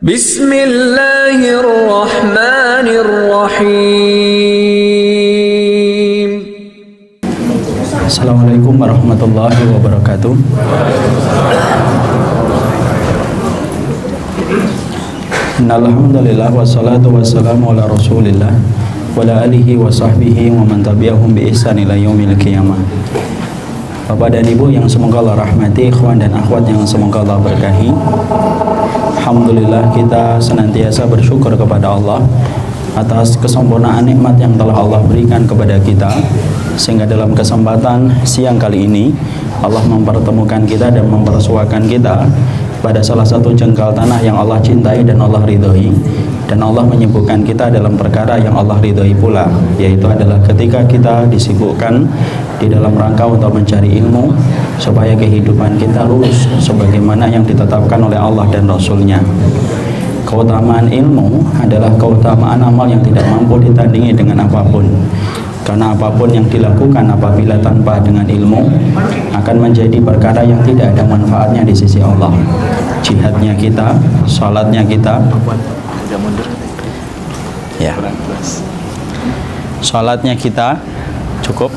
Bismillahirrahmanirrahim. Assalamualaikum warahmatullahi wabarakatuh. Innalhamdulillah wassalatu wassalamu ala rasulillah wa ala alihi wa sahbihi wa man tabi'ahum bi ihsan ila yaumil qiyamah. Bapak dan Ibu yang semoga Allah rahmati, ikhwan dan akhwat yang semoga Allah berkahi. Alhamdulillah kita senantiasa bersyukur kepada Allah atas kesempurnaan nikmat yang telah Allah berikan kepada kita, sehingga dalam kesempatan siang kali ini Allah mempertemukan kita dan mempersuakan kita pada salah satu jengkal tanah yang Allah cintai dan Allah ridhoi, dan Allah menyibukkan kita dalam perkara yang Allah ridhoi pula, yaitu adalah ketika kita disibukkan di dalam rangka untuk mencari ilmu supaya kehidupan kita lurus sebagaimana yang ditetapkan oleh Allah dan Rasul-Nya. Keutamaan ilmu adalah keutamaan amal yang tidak mampu ditandingi dengan apapun, karena apapun yang dilakukan apabila tanpa dengan ilmu akan menjadi perkara yang tidak ada manfaatnya di sisi Allah. Jihadnya kita, salatnya kita, ya, salatnya kita cukup.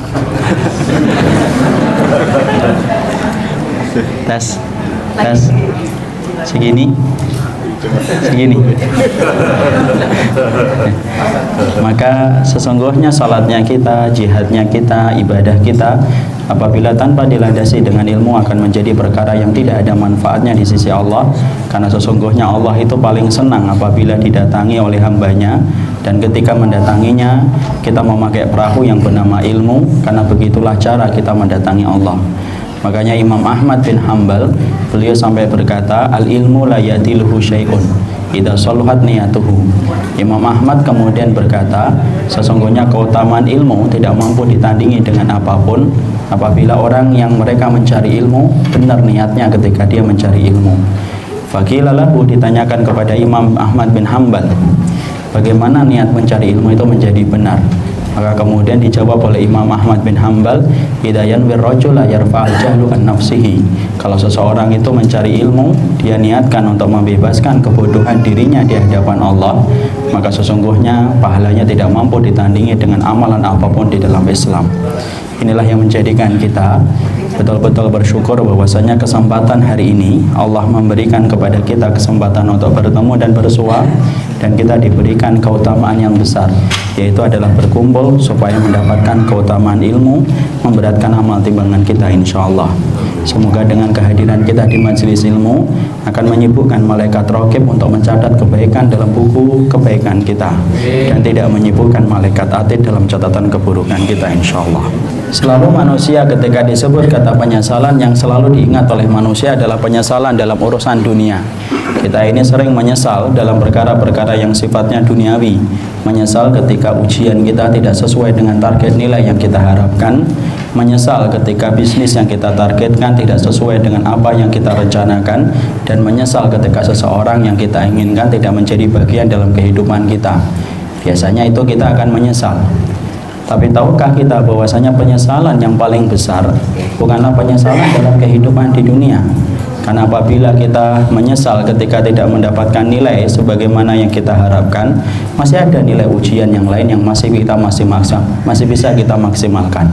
tes segini. Maka sesungguhnya salatnya kita, jihadnya kita, ibadah kita apabila tanpa dilandasi dengan ilmu akan menjadi perkara yang tidak ada manfaatnya di sisi Allah, karena sesungguhnya Allah itu paling senang apabila didatangi oleh hambanya, dan ketika mendatanginya kita memakai perahu yang bernama ilmu, karena begitulah cara kita mendatangi Allah. Makanya Imam Ahmad bin Hanbal, beliau sampai berkata, al ilmu la yatiluhu syai'un idza saluhat niyatuhu. Imam Ahmad kemudian berkata, sesungguhnya keutamaan ilmu tidak mampu ditandingi dengan apapun apabila orang yang mereka mencari ilmu benar niatnya ketika dia mencari ilmu. Faqila lahu, ditanyakan kepada Imam Ahmad bin Hanbal, bagaimana niat mencari ilmu itu menjadi benar? Maka kemudian dijawab oleh Imam Ahmad bin Hanbal, hidayan wirrajula yarfa'al jahlu an nafsihi. Kalau seseorang itu mencari ilmu, dia niatkan untuk membebaskan kebodohan dirinya di hadapan Allah, maka sesungguhnya pahalanya tidak mampu ditandingi dengan amalan apapun di dalam Islam. Inilah yang menjadikan kita betul-betul bersyukur bahwasanya kesempatan hari ini Allah memberikan kepada kita kesempatan untuk bertemu dan bersua, dan kita diberikan keutamaan yang besar, yaitu adalah berkumpul supaya mendapatkan keutamaan ilmu, memberatkan amal timbangan kita insyaallah. Semoga dengan kehadiran kita di majelis ilmu akan menyibukkan malaikat raqib untuk mencatat kebaikan dalam buku kebaikan kita, dan tidak menyibukkan malaikat atid dalam catatan keburukan kita insyaallah. Selalu manusia ketika disebut kata penyesalan, yang selalu diingat oleh manusia adalah penyesalan dalam urusan dunia. Kita ini sering menyesal dalam perkara-perkara yang sifatnya duniawi, menyesal ketika ujian kita tidak sesuai dengan target nilai yang kita harapkan, menyesal ketika bisnis yang kita targetkan tidak sesuai dengan apa yang kita rencanakan, dan menyesal ketika seseorang yang kita inginkan tidak menjadi bagian dalam kehidupan kita. Biasanya itu kita akan menyesal. Tapi tahukah kita bahwasanya penyesalan yang paling besar bukanlah penyesalan dalam kehidupan di dunia? Karena apabila kita menyesal ketika tidak mendapatkan nilai sebagaimana yang kita harapkan, masih ada nilai ujian yang lain yang masih bisa kita maksimalkan.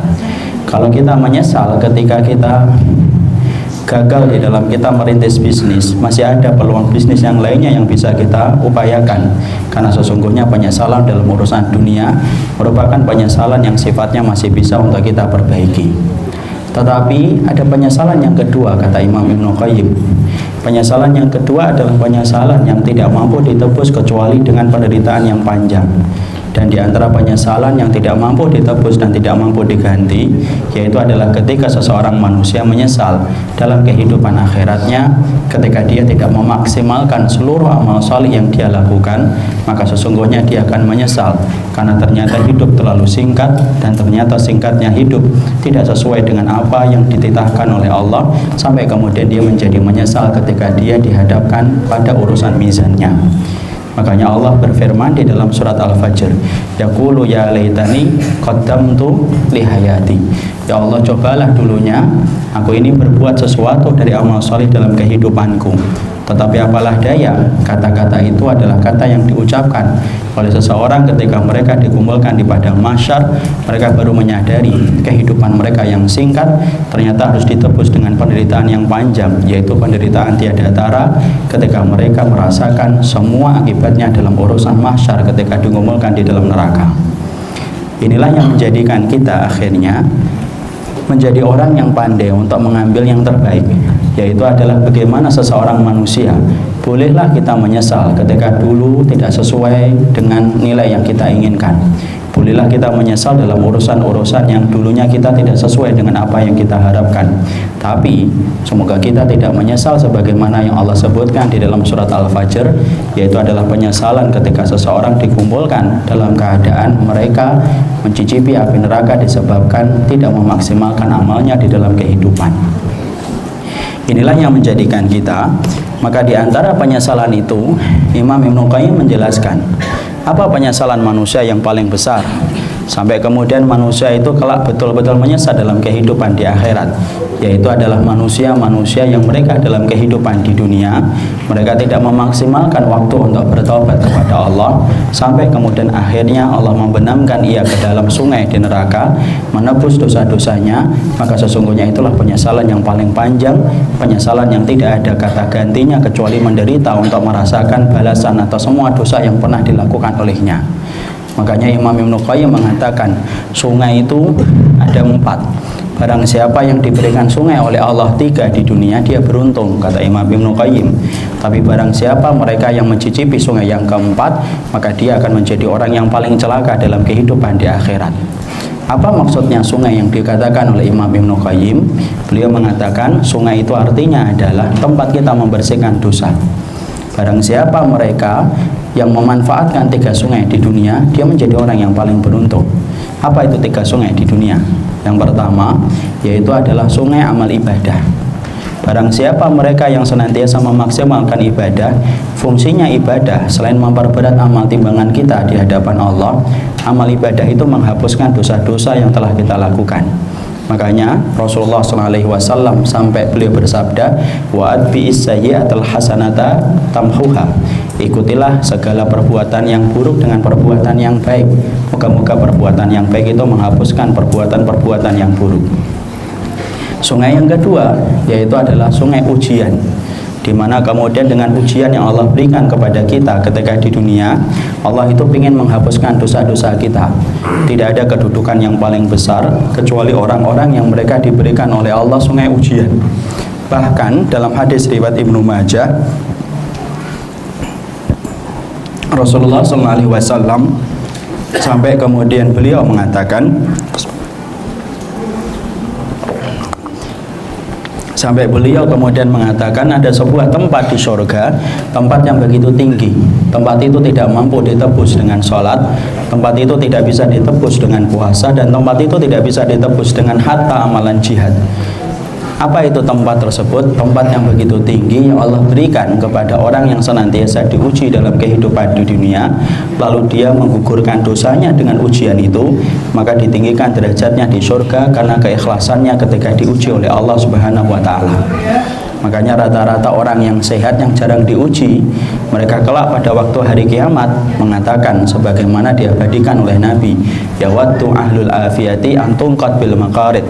Kalau kita menyesal ketika kita gagal di dalam kita merintis bisnis, masih ada peluang bisnis yang lainnya yang bisa kita upayakan, karena sesungguhnya penyesalan dalam urusan dunia merupakan penyesalan yang sifatnya masih bisa untuk kita perbaiki. Tetapi ada penyesalan yang kedua, kata Imam Ibnu Qayyim. Penyesalan yang kedua adalah penyesalan yang tidak mampu ditebus kecuali dengan penderitaan yang panjang. Dan di antara penyesalan yang tidak mampu ditebus dan tidak mampu diganti, yaitu adalah ketika seseorang manusia menyesal dalam kehidupan akhiratnya ketika dia tidak memaksimalkan seluruh amal salih yang dia lakukan, maka sesungguhnya dia akan menyesal karena ternyata hidup terlalu singkat, dan ternyata singkatnya hidup tidak sesuai dengan apa yang dititahkan oleh Allah, sampai kemudian dia menjadi menyesal ketika dia dihadapkan pada urusan mizannya. Makanya Allah berfirman di dalam surat Al-Fajr, yaqulu ya laitani qaddamtu li hayati. Ya Allah, cobalah dulunya aku ini berbuat sesuatu dari amal saleh dalam kehidupanku. Tetapi apalah daya, kata-kata itu adalah kata yang diucapkan oleh seseorang ketika mereka dikumpulkan di padang mahsyar. Mereka baru menyadari kehidupan mereka yang singkat ternyata harus ditebus dengan penderitaan yang panjang, yaitu penderitaan tiada tara ketika mereka merasakan semua akibatnya dalam urusan mahsyar ketika dikumpulkan di dalam neraka. Inilah yang menjadikan kita akhirnya menjadi orang yang pandai untuk mengambil yang terbaik, yaitu adalah bagaimana seseorang manusia. Bolehlah kita menyesal ketika dulu tidak sesuai dengan nilai yang kita inginkan. Bolehlah kita menyesal dalam urusan-urusan yang dulunya kita tidak sesuai dengan apa yang kita harapkan. Tapi semoga kita tidak menyesal sebagaimana yang Allah sebutkan di dalam surat Al-Fajr, yaitu adalah penyesalan ketika seseorang dikumpulkan dalam keadaan mereka mencicipi api neraka disebabkan tidak memaksimalkan amalnya di dalam kehidupan. Inilah yang menjadikan kita, maka di antara penyesalan itu Imam Ibnu Qayyim menjelaskan apa penyesalan manusia yang paling besar, sampai kemudian manusia itu kelak betul-betul menyesal dalam kehidupan di akhirat, yaitu adalah manusia-manusia yang mereka dalam kehidupan di dunia mereka tidak memaksimalkan waktu untuk bertobat kepada Allah, sampai kemudian akhirnya Allah membenamkan ia ke dalam sungai di neraka menebus dosa-dosanya. Maka sesungguhnya itulah penyesalan yang paling panjang, penyesalan yang tidak ada kata gantinya kecuali menderita untuk merasakan balasan atas semua dosa yang pernah dilakukan olehnya. Makanya Imam Ibnu Qayyim mengatakan sungai itu ada 4. Barang siapa yang diberikan sungai oleh Allah 3 di dunia, dia beruntung, kata Imam Ibnu Qayyim. Tapi barang siapa mereka yang mencicipi sungai yang keempat, maka dia akan menjadi orang yang paling celaka dalam kehidupan di akhirat. Apa maksudnya sungai yang dikatakan oleh Imam Ibnu Qayyim? Beliau mengatakan sungai itu artinya adalah tempat kita membersihkan dosa. Barang siapa mereka yang memanfaatkan 3 sungai di dunia, dia menjadi orang yang paling beruntung. Apa itu 3 sungai di dunia? Yang pertama yaitu adalah sungai amal ibadah. Barang siapa mereka yang senantiasa memaksimalkan ibadah, fungsinya ibadah selain memperberat amal timbangan kita di hadapan Allah, amal ibadah itu menghapuskan dosa-dosa yang telah kita lakukan. Makanya Rasulullah SAW sampai beliau bersabda, wa atbi'is sayyi'atal hasanata tamhuha, ikutilah segala perbuatan yang buruk dengan perbuatan yang baik. Moga-moga perbuatan yang baik itu menghapuskan perbuatan-perbuatan yang buruk. Sungai yang kedua yaitu adalah sungai ujian, di mana kemudian dengan ujian yang Allah berikan kepada kita ketika di dunia, Allah itu ingin menghapuskan dosa-dosa kita. Tidak ada kedudukan yang paling besar kecuali orang-orang yang mereka diberikan oleh Allah sungai ujian. Bahkan dalam hadis riwayat Ibnu Majah, Rasulullah SAW sampai kemudian beliau mengatakan, ada sebuah tempat di surga, tempat yang begitu tinggi. Tempat itu tidak mampu ditebus dengan sholat, tempat itu tidak bisa ditebus dengan puasa, dan tempat itu tidak bisa ditebus dengan hatta amalan jihad. Apa itu tempat tersebut? Tempat yang begitu tinggi yang Allah berikan kepada orang yang senantiasa diuji dalam kehidupan di dunia, lalu dia menggugurkan dosanya dengan ujian itu, maka ditinggikan derajatnya di surga karena keikhlasannya ketika diuji oleh Allah Subhanahu wa Ta'ala. Makanya rata-rata orang yang sehat yang jarang diuji, mereka kelak pada waktu hari kiamat mengatakan sebagaimana diabadikan oleh Nabi, yawaddu ahlul afiyati antungqat bil maqarid.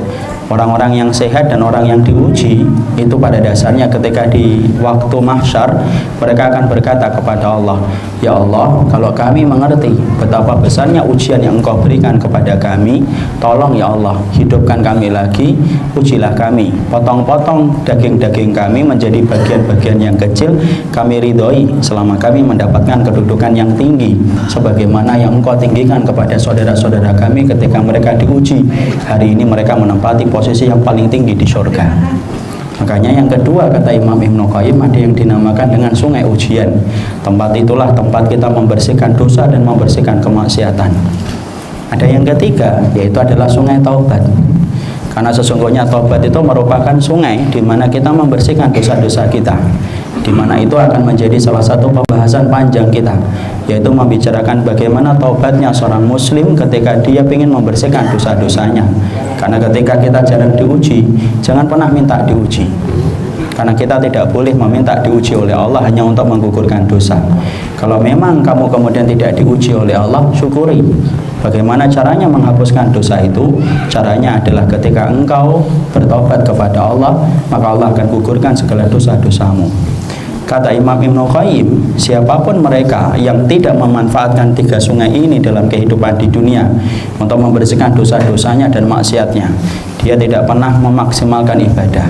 Orang-orang yang sehat dan orang yang diuji itu pada dasarnya ketika di waktu mahsyar mereka akan berkata kepada Allah, ya Allah, kalau kami mengerti betapa besarnya ujian yang Engkau berikan kepada kami, tolong ya Allah hidupkan kami lagi, ujilah kami, potong-potong daging-daging kami menjadi bagian-bagian yang kecil, kami ridhoi selama kami mendapatkan kedudukan yang tinggi sebagaimana yang Engkau tinggikan kepada saudara-saudara kami ketika mereka diuji. Hari ini mereka menempati posisi yang paling tinggi di surga. Makanya yang kedua kata Imam Ibnu Qayyim, ada yang dinamakan dengan sungai ujian. Tempat itulah tempat kita membersihkan dosa dan membersihkan kemaksiatan. Ada yang ketiga yaitu adalah sungai taubat. Karena sesungguhnya taubat itu merupakan sungai di mana kita membersihkan dosa-dosa kita, di mana itu akan menjadi salah satu pembahasan panjang kita, yaitu membicarakan bagaimana taubatnya seorang muslim ketika dia ingin membersihkan dosa-dosanya. Karena ketika kita jarang diuji, jangan pernah minta diuji. Karena kita tidak boleh meminta diuji oleh Allah hanya untuk menggugurkan dosa. Kalau memang kamu kemudian tidak diuji oleh Allah, syukuri. Bagaimana caranya menghapuskan dosa itu? Caranya adalah ketika engkau bertobat kepada Allah, maka Allah akan gugurkan segala dosa-dosamu. Kata Imam Ibnu Qayyim, siapapun mereka yang tidak memanfaatkan 3 sungai ini dalam kehidupan di dunia untuk membersihkan dosa-dosanya dan maksiatnya, dia tidak pernah memaksimalkan ibadah.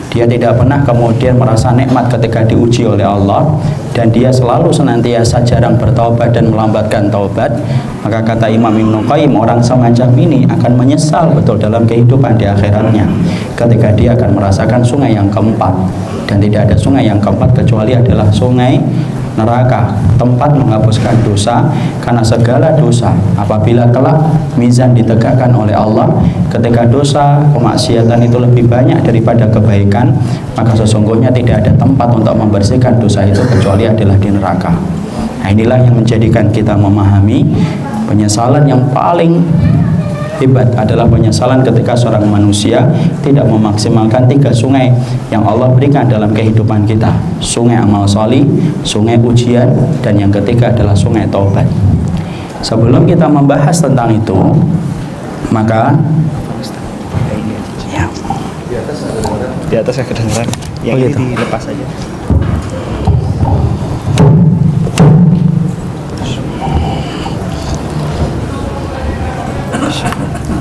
Dia tidak pernah kemudian merasa nikmat ketika diuji oleh Allah, dan dia selalu senantiasa jarang bertaubat dan melambatkan taubat. Maka kata Imam Ibnu Qayyim, orang semacam ini akan menyesal betul dalam kehidupan di akhiratnya ketika dia akan merasakan sungai yang keempat. Dan tidak ada sungai yang keempat kecuali adalah sungai neraka, tempat menghapuskan dosa. Karena segala dosa apabila kelak mizan ditegakkan oleh Allah, ketika dosa kemaksiatan itu lebih banyak daripada kebaikan, maka sesungguhnya tidak ada tempat untuk membersihkan dosa itu kecuali adalah di neraka. Nah, inilah yang menjadikan kita memahami penyesalan yang paling hebat adalah penyesalan ketika seorang manusia tidak memaksimalkan 3 sungai yang Allah berikan dalam kehidupan kita: sungai amal sholih, sungai ujian, dan yang ketiga adalah sungai taubat. Sebelum kita membahas tentang itu, maka di atas saya kedengeran. Yang gitu. ini dilepas saja.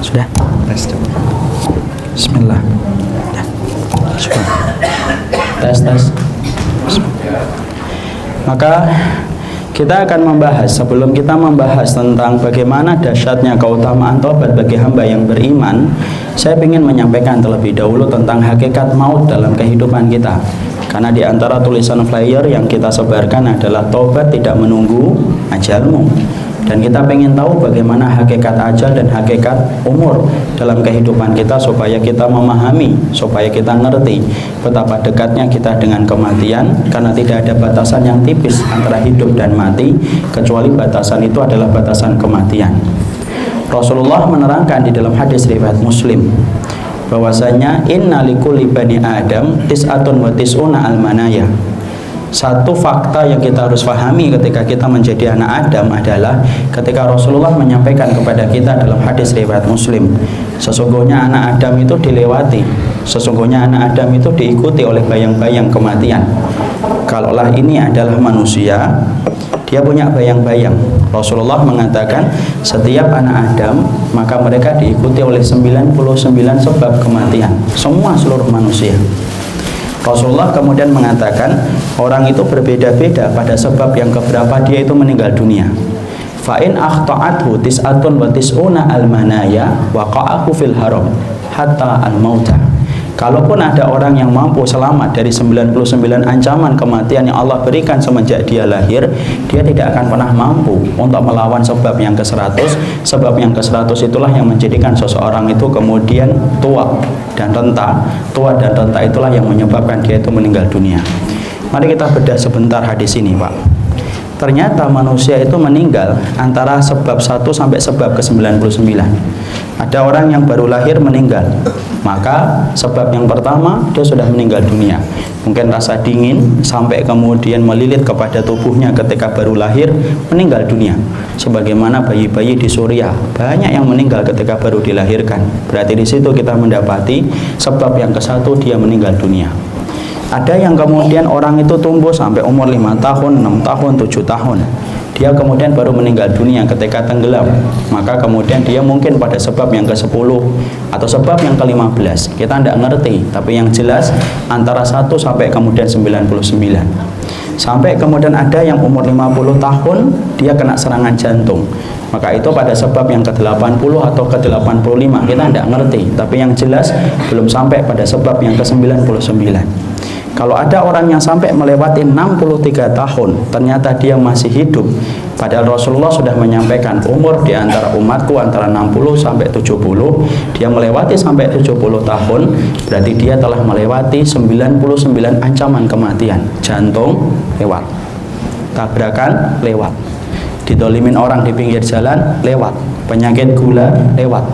Sudah? Bismillah. Tes. Maka kita akan membahas, sebelum kita membahas tentang bagaimana dahsyatnya keutamaan taubat bagi hamba yang beriman, saya ingin menyampaikan terlebih dahulu tentang hakikat maut dalam kehidupan kita. Karena di antara tulisan flyer yang kita sebarkan adalah taubat tidak menunggu ajalmu. Dan kita pengen tahu bagaimana hakikat ajal dan hakikat umur dalam kehidupan kita, supaya kita memahami, supaya kita ngerti betapa dekatnya kita dengan kematian. Karena tidak ada batasan yang tipis antara hidup dan mati, kecuali batasan itu adalah batasan kematian. Rasulullah menerangkan di dalam hadis riwayat Muslim bahwasanya inna likulli bani Adam tis'atun wa tis'una almanaya. Satu fakta yang kita harus pahami ketika kita menjadi anak Adam adalah ketika Rasulullah menyampaikan kepada kita dalam hadis riwayat Muslim, sesungguhnya anak Adam itu dilewati, sesungguhnya anak Adam itu diikuti oleh bayang-bayang kematian. Kalaulah ini adalah manusia, dia punya bayang-bayang. Rasulullah mengatakan setiap anak Adam maka mereka diikuti oleh 99 sebab kematian, semua seluruh manusia. Rasulullah kemudian mengatakan orang itu berbeda-beda pada sebab yang keberapa dia itu meninggal dunia. Fa'in akhta'athu tis'atun wa tis'una almanaya waqa'ahu fil haram hatta al-mauta. Kalaupun ada orang yang mampu selamat dari 99 ancaman kematian yang Allah berikan semenjak dia lahir, dia tidak akan pernah mampu untuk melawan sebab yang ke-100. Sebab yang ke-100 itulah yang menjadikan seseorang itu kemudian tua dan renta. Tua dan renta itulah yang menyebabkan dia itu meninggal dunia. Mari kita bedah sebentar hadis ini, Pak. Ternyata manusia itu meninggal antara sebab 1 sampai sebab ke-99. Ada orang yang baru lahir meninggal, maka sebab yang pertama dia sudah meninggal dunia. Mungkin rasa dingin sampai kemudian melilit kepada tubuhnya ketika baru lahir, meninggal dunia. Sebagaimana bayi-bayi di Suriah, banyak yang meninggal ketika baru dilahirkan. Berarti di situ kita mendapati sebab yang ke-1 dia meninggal dunia. Ada yang kemudian orang itu tumbuh sampai umur 5 tahun, 6 tahun, 7 tahun. Dia kemudian baru meninggal dunia ketika tenggelam. Maka kemudian dia mungkin pada sebab yang ke-10 atau sebab yang ke-15. Kita tidak ngerti, tapi yang jelas antara 1 sampai kemudian 99. Sampai kemudian ada yang umur 50 tahun dia kena serangan jantung. Maka itu pada sebab yang ke-80 atau ke-85. Kita tidak ngerti, tapi yang jelas belum sampai pada sebab yang ke-99. Kalau ada orang yang sampai melewati 63 tahun, ternyata dia masih hidup. Padahal Rasulullah sudah menyampaikan umur di antara umatku antara 60 sampai 70. Dia melewati sampai 70 tahun, berarti dia telah melewati 99 ancaman kematian. Jantung lewat, tabrakan lewat, didolimin orang di pinggir jalan lewat, penyakit gula lewat,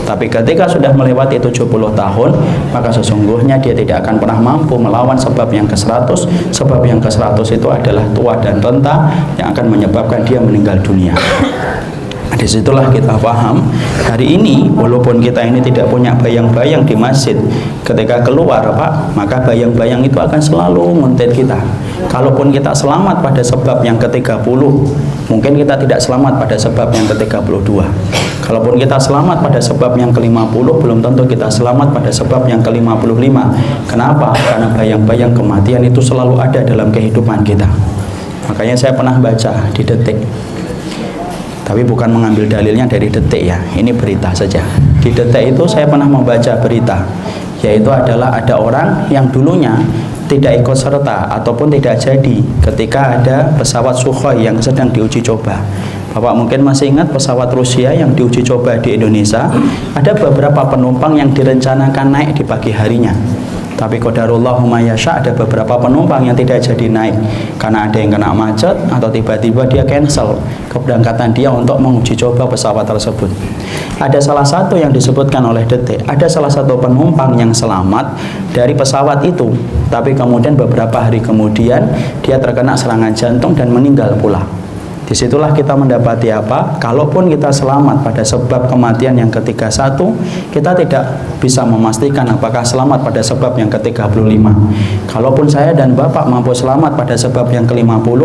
Tapi ketika sudah melewati 70 tahun, maka sesungguhnya dia tidak akan pernah mampu melawan sebab yang ke-100. Sebab yang ke-100 itu adalah tua dan renta yang akan menyebabkan dia meninggal dunia. Disitulah kita paham hari ini, walaupun kita ini tidak punya bayang-bayang di masjid, ketika keluar Pak, maka bayang-bayang itu akan selalu nguntit kita. Kalaupun kita selamat pada sebab yang ke-30, mungkin kita tidak selamat pada sebab yang ke-32. Kalaupun kita selamat pada sebab yang ke-50, belum tentu kita selamat pada sebab yang ke-55. Kenapa? Karena bayang-bayang kematian itu selalu ada dalam kehidupan kita. Makanya saya pernah baca di Detik, tapi bukan mengambil dalilnya dari Detik ya, ini berita saja. Di Detik itu saya pernah membaca berita, yaitu adalah ada orang yang dulunya tidak ikut serta ataupun tidak jadi ketika ada pesawat Sukhoi yang sedang diuji coba. Bapak mungkin masih ingat pesawat Rusia yang diuji coba di Indonesia. Ada beberapa penumpang yang direncanakan naik di pagi harinya, tapi qadarullah mayasya, ada beberapa penumpang yang tidak jadi naik karena ada yang kena macet atau tiba-tiba dia cancel keberangkatan dia untuk menguji coba pesawat tersebut. Ada salah satu yang disebutkan oleh Detik, ada salah satu penumpang yang selamat dari pesawat itu, tapi kemudian beberapa hari kemudian dia terkena serangan jantung dan meninggal pula. Disitulah kita mendapati apa? Kalaupun kita selamat pada sebab kematian yang ke-31, kita tidak bisa memastikan apakah selamat pada sebab yang ke-35. Kalaupun saya dan Bapak mampu selamat pada sebab yang ke-50,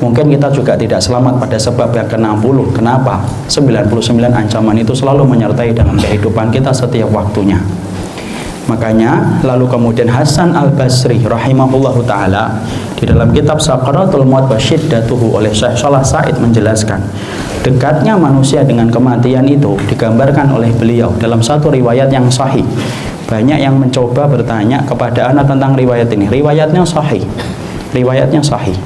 mungkin kita juga tidak selamat pada sebab yang ke-60. Kenapa? 99 ancaman itu selalu menyertai dalam kehidupan kita setiap waktunya. Makanya lalu kemudian Hasan Al-Basri rahimahullahu ta'ala di dalam kitab Sakaratul Maut wa Syiddatuhu oleh Syekh Salah Said menjelaskan dekatnya manusia dengan kematian itu digambarkan oleh beliau dalam satu riwayat yang sahih. Banyak yang mencoba bertanya kepada anak tentang riwayat ini. Riwayatnya sahih,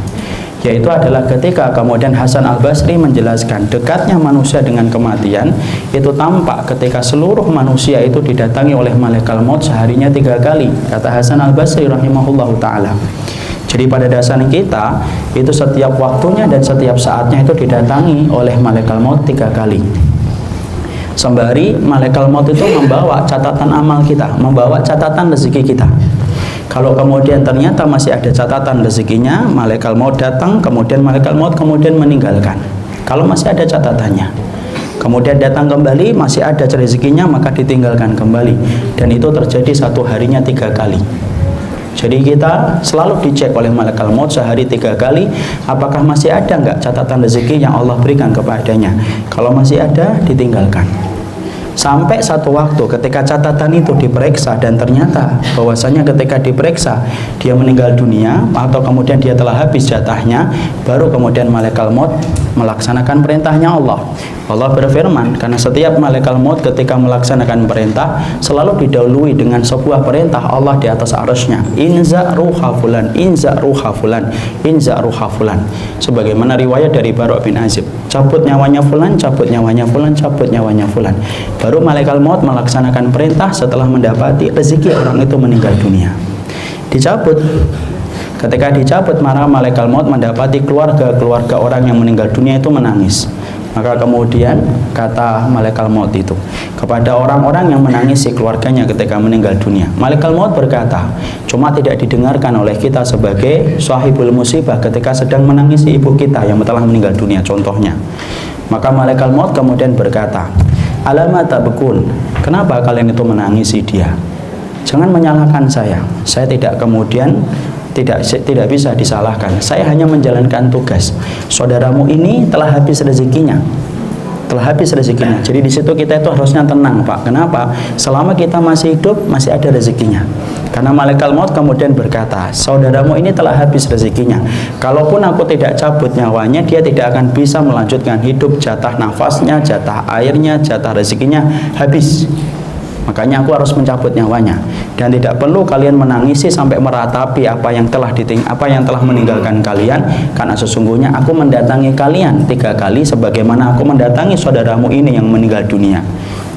yaitu adalah ketika kemudian Hasan Al-Basri menjelaskan dekatnya manusia dengan kematian itu tampak ketika seluruh manusia itu didatangi oleh malaikat maut seharinya 3 kali, kata Hasan Al-Basri rahimahullahu ta'ala. Jadi pada dasarnya kita itu setiap waktunya dan setiap saatnya itu didatangi oleh malaikat maut 3 kali. Sembari malaikat maut itu membawa catatan amal kita, membawa catatan rezeki kita. Kalau kemudian ternyata masih ada catatan rezekinya, malaikat maut datang, kemudian malaikat maut kemudian meninggalkan. Kalau masih ada catatannya, kemudian datang kembali, masih ada rezekinya, maka ditinggalkan kembali. Dan itu terjadi satu harinya 3 kali. Jadi kita selalu dicek oleh malaikat maut sehari 3 kali, apakah masih ada enggak catatan rezeki yang Allah berikan kepadanya. Kalau masih ada, ditinggalkan. Sampai satu waktu ketika catatan itu diperiksa dan ternyata bahwasanya ketika diperiksa dia meninggal dunia atau kemudian dia telah habis jatahnya, baru kemudian malaikat maut melaksanakan perintahnya Allah. Allah berfirman, karena setiap malaikat maut ketika melaksanakan perintah selalu didahului dengan sebuah perintah Allah di atas arsy-Nya. Inza ruha fulan, inza ruha fulan, inza ruha fulan. Sebagaimana riwayat dari Barok bin Azib, cabut nyawanya fulan, cabut nyawanya fulan, cabut nyawanya fulan. Baru malaikat maut melaksanakan perintah setelah mendapati rezeki orang itu meninggal dunia. Dicabut. Ketika dicabut, maka malaikat maut mendapati keluarga orang yang meninggal dunia itu menangis. Maka kemudian kata malaikat maut itu kepada orang-orang yang menangisi keluarganya ketika meninggal dunia, malaikat maut berkata, cuma tidak didengarkan oleh kita sebagai sahibul musibah ketika sedang menangisi ibu kita yang telah meninggal dunia contohnya. Maka malaikat maut kemudian berkata, alama tabkun, kenapa kalian itu menangisi dia? Jangan menyalahkan saya tidak kemudian tidak bisa disalahkan. Saya hanya menjalankan tugas. Saudaramu ini telah habis rezekinya. Jadi di situ kita itu harusnya tenang, Pak. Kenapa? Selama kita masih hidup, masih ada rezekinya. Karena malaikat maut kemudian berkata, saudaramu ini telah habis rezekinya. Kalaupun aku tidak cabut nyawanya, dia tidak akan bisa melanjutkan hidup. Jatah nafasnya, jatah airnya, jatah rezekinya habis. Makanya aku harus mencabut nyawanya. Dan tidak perlu kalian menangisi sampai meratapi apa yang telah meninggalkan kalian, karena sesungguhnya aku mendatangi kalian 3 kali sebagaimana aku mendatangi saudaramu ini yang meninggal dunia.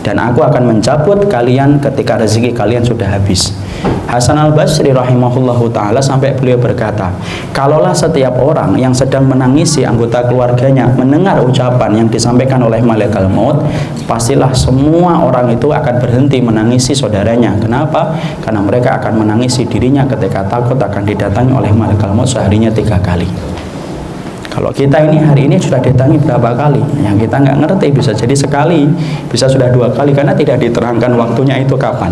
dan aku akan mencabut kalian ketika rezeki kalian sudah habis. Hasan al-Basri rahimahullahu ta'ala sampai beliau berkata, kalaulah setiap orang yang sedang menangisi anggota keluarganya mendengar ucapan yang disampaikan oleh malaikat maut, pastilah semua orang itu akan berhenti menangisi saudaranya. Kenapa? Karena mereka akan menangisi dirinya ketika takut akan didatangi oleh malaikat maut seharinya 3 kali. Kalau kita ini hari ini sudah didatangi berapa kali? Yang kita nggak ngerti, bisa jadi sekali, bisa sudah 2 kali, karena tidak diterangkan waktunya itu kapan.